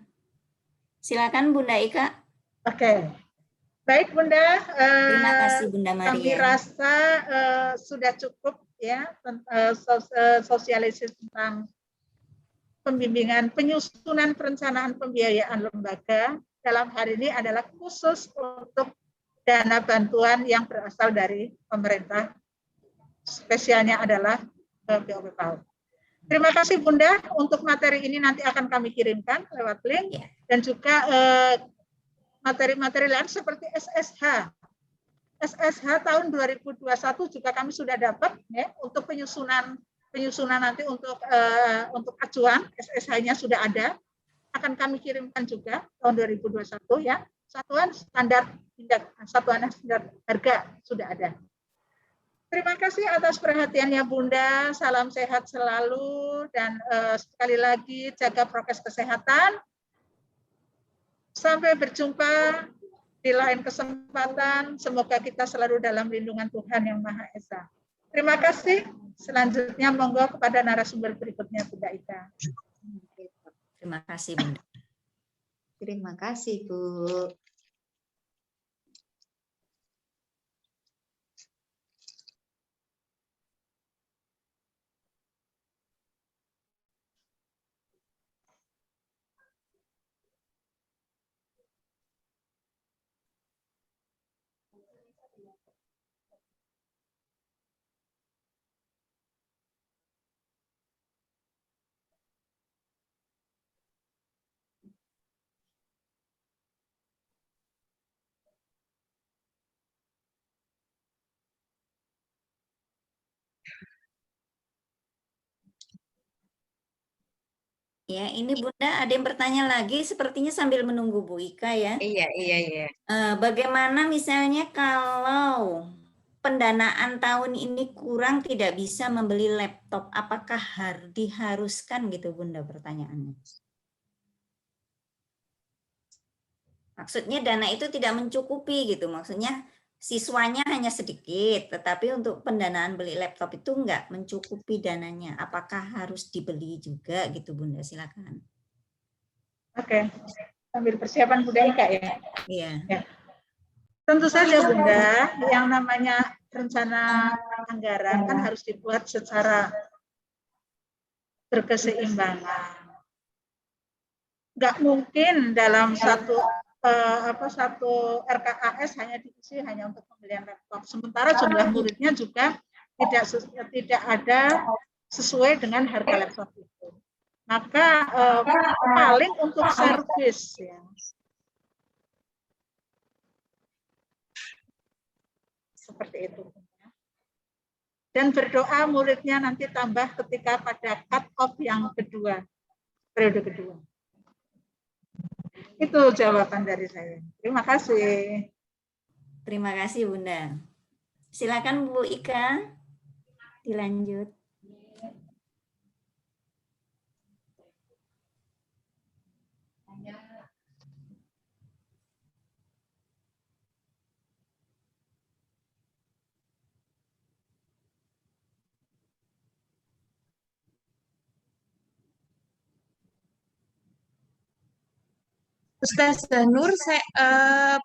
Silakan Bunda Ika. Oke. Baik Bunda. Terima kasih Bunda Maria. Kami rasa sudah cukup ya sosialisasi tentang pembimbingan penyusunan perencanaan pembiayaan lembaga dalam hari ini adalah khusus untuk dana bantuan yang berasal dari pemerintah. Spesialnya adalah BOP PAUD. Terima kasih Bunda, untuk materi ini nanti akan kami kirimkan lewat link dan juga materi-materi lain seperti SSH. SSH tahun 2021 juga kami sudah dapat ya, untuk penyusunan nanti untuk acuan SSH-nya sudah ada, akan kami kirimkan juga tahun 2021 ya. Satuan standar harga sudah ada. Terima kasih atas perhatiannya Bunda, salam sehat selalu dan sekali lagi jaga prokes kesehatan. Sampai berjumpa di lain kesempatan, semoga kita selalu dalam lindungan Tuhan Yang Maha Esa. Terima kasih. Selanjutnya monggo kepada narasumber berikutnya Bunda Ika. Terima kasih Bunda. Terima kasih Bu. Ya, ini Bunda ada yang bertanya lagi, sepertinya sambil menunggu Bu Ika ya. Iya. Bagaimana misalnya kalau pendanaan tahun ini kurang tidak bisa membeli laptop, apakah diharuskan gitu Bunda pertanyaannya? Maksudnya dana itu tidak mencukupi gitu, maksudnya siswanya hanya sedikit, tetapi untuk pendanaan beli laptop itu enggak mencukupi dananya. Apakah harus dibeli juga gitu Bunda? Silakan. Oke, sambil persiapan Bunda Ika ya. Iya. Ya. Tentu saja Bunda, yang namanya rencana anggaran kan harus dibuat secara berkeseimbangan. Nggak mungkin dalam satu RKAS hanya untuk pembelian laptop. Sementara jumlah muridnya juga tidak ada sesuai dengan harga laptop itu. Maka paling untuk servis ya. Seperti itu. Dan berdoa muridnya nanti tambah ketika pada cut-off yang kedua, periode kedua. Itu jawaban dari saya. Terima kasih. Terima kasih Bunda. Silakan Bu Ika, dilanjut. Ustaz Nur,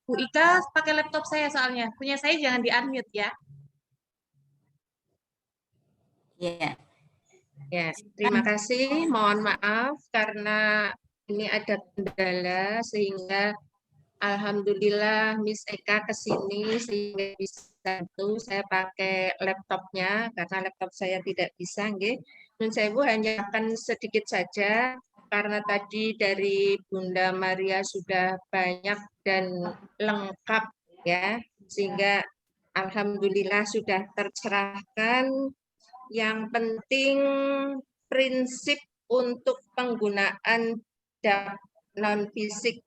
Bu Ika pakai laptop saya soalnya. Punya saya jangan di-unmute ya. Iya. Ya, terima kasih. Mohon maaf karena ini ada kendala sehingga alhamdulillah Miss Eka ke sini sehingga bisa bantu saya pakai laptopnya karena laptop saya tidak bisa nggih. Nun sewu hanya akan sedikit saja karena tadi dari Bunda Maria sudah banyak dan lengkap ya, sehingga alhamdulillah sudah tercerahkan. Yang penting prinsip untuk penggunaan non fisik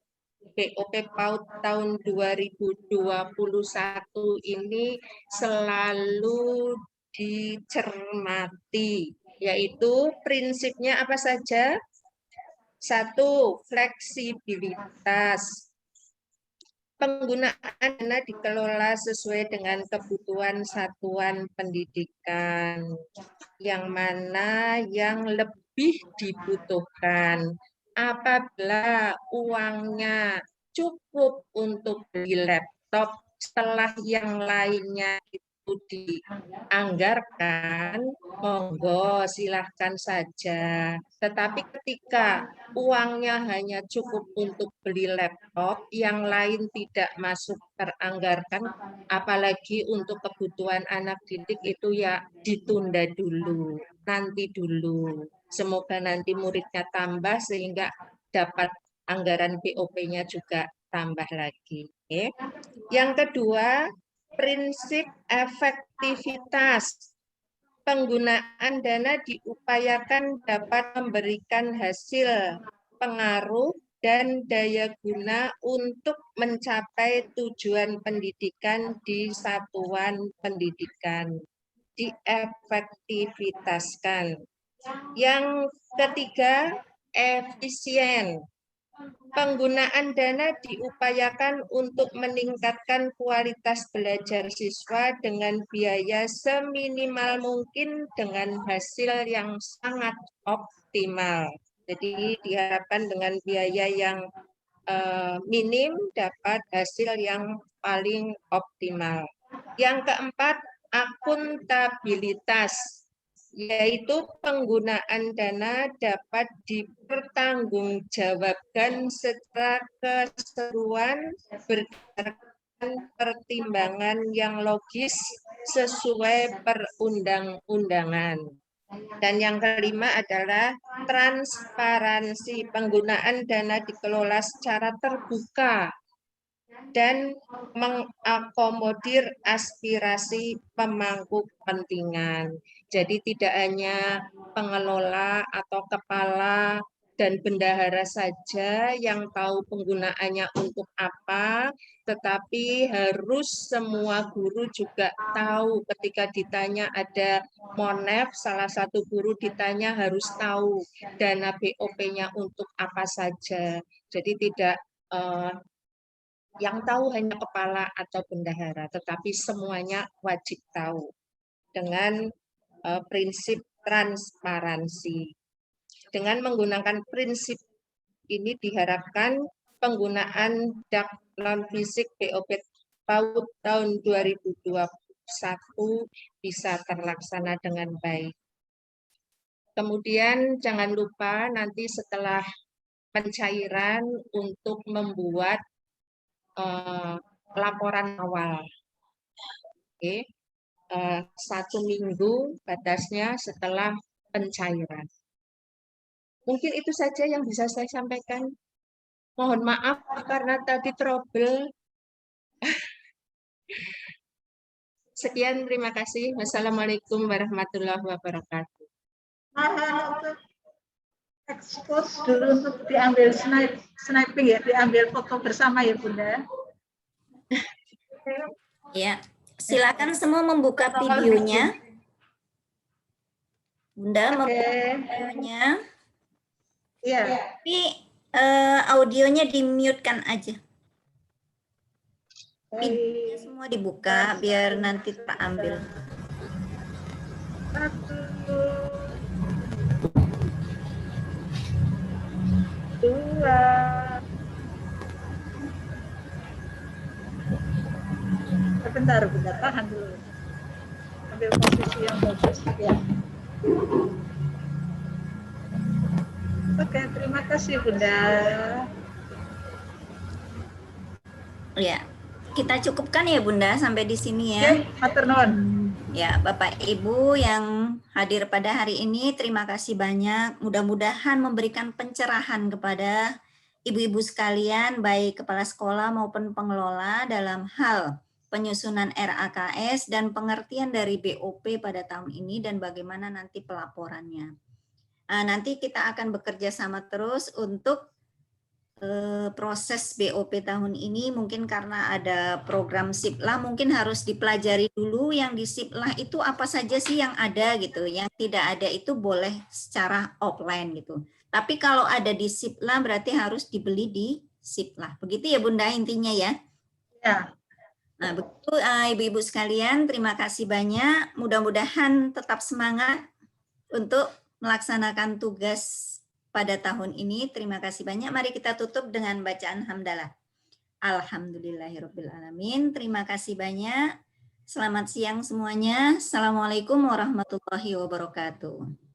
BOP PAUD tahun 2021 ini selalu dicermati, yaitu prinsipnya apa saja? Satu, fleksibilitas. Penggunaan dana dikelola sesuai dengan kebutuhan satuan pendidikan, yang mana yang lebih dibutuhkan. Apabila uangnya cukup untuk beli laptop, setelah yang lainnya itu dianggarkan, monggo silahkan saja. Tetapi ketika uangnya hanya cukup untuk beli laptop, yang lain tidak masuk teranggarkan, apalagi untuk kebutuhan anak didik itu ya ditunda dulu, nanti dulu. Semoga nanti muridnya tambah sehingga dapat anggaran BOP-nya juga tambah lagi. Oke. Yang kedua, prinsip efektivitas. Penggunaan dana diupayakan dapat memberikan hasil, pengaruh, dan daya guna untuk mencapai tujuan pendidikan di satuan pendidikan. Diefektivitaskan. Yang ketiga, efisien. Penggunaan dana diupayakan untuk meningkatkan kualitas belajar siswa dengan biaya seminimal mungkin dengan hasil yang sangat optimal. Jadi diharapkan dengan biaya yang minim dapat hasil yang paling optimal. Yang keempat, akuntabilitas, yaitu penggunaan dana dapat dipertanggungjawabkan secara keseluruhan berdasarkan pertimbangan yang logis sesuai perundang-undangan. Dan yang kelima adalah transparansi. Penggunaan dana dikelola secara terbuka dan mengakomodir aspirasi pemangku kepentingan. Jadi tidak hanya pengelola atau kepala dan bendahara saja yang tahu penggunaannya untuk apa, tetapi harus semua guru juga tahu. Ketika ditanya ada monef, salah satu guru ditanya harus tahu dana BOP-nya untuk apa saja. Jadi tidak yang tahu hanya kepala atau bendahara, tetapi semuanya wajib tahu dengan prinsip transparansi. Dengan menggunakan prinsip ini diharapkan penggunaan DAK non-fisik BOP PAUD tahun 2021 bisa terlaksana dengan baik. Kemudian jangan lupa nanti setelah pencairan untuk membuat laporan awal. Oke. 1 minggu batasnya setelah pencairan. Mungkin itu saja yang bisa saya sampaikan. Mohon maaf karena tadi trouble. Sekian, terima kasih. Wassalamualaikum warahmatullahi wabarakatuh. Expose dulu untuk diambil sniping ya, diambil foto bersama ya Bunda. Ya, silakan semua membuka videonya. Bunda membuka videonya. Iya. Tapi audionya di-mute-kan aja. Videonya semua dibuka biar nanti terambil. 1, 2. Bentar, tahan dulu. Ambil posisi yang bagus ya. Oke, terima kasih Bunda. Ya, kita cukupkan ya Bunda sampai di sini ya. Oke, matur nuwun. Ya, Bapak Ibu yang hadir pada hari ini, terima kasih banyak. Mudah-mudahan memberikan pencerahan kepada ibu-ibu sekalian, baik kepala sekolah maupun pengelola dalam hal penyusunan RAKS dan pengertian dari BOP pada tahun ini dan bagaimana nanti pelaporannya. Nanti kita akan bekerja sama terus untuk proses BOP tahun ini. Mungkin karena ada program Siplah mungkin harus dipelajari dulu yang di Siplah itu apa saja sih yang ada gitu. Yang tidak ada itu boleh secara offline gitu. Tapi kalau ada di Siplah berarti harus dibeli di Siplah. Begitu ya Bunda intinya ya. Ya. Nah, begitu Ibu-ibu sekalian, terima kasih banyak. Mudah-mudahan tetap semangat untuk melaksanakan tugas pada tahun ini. Terima kasih banyak. Mari kita tutup dengan bacaan hamdalah. Alhamdulillahirrabbilalamin. Terima kasih banyak. Selamat siang semuanya. Assalamualaikum warahmatullahi wabarakatuh.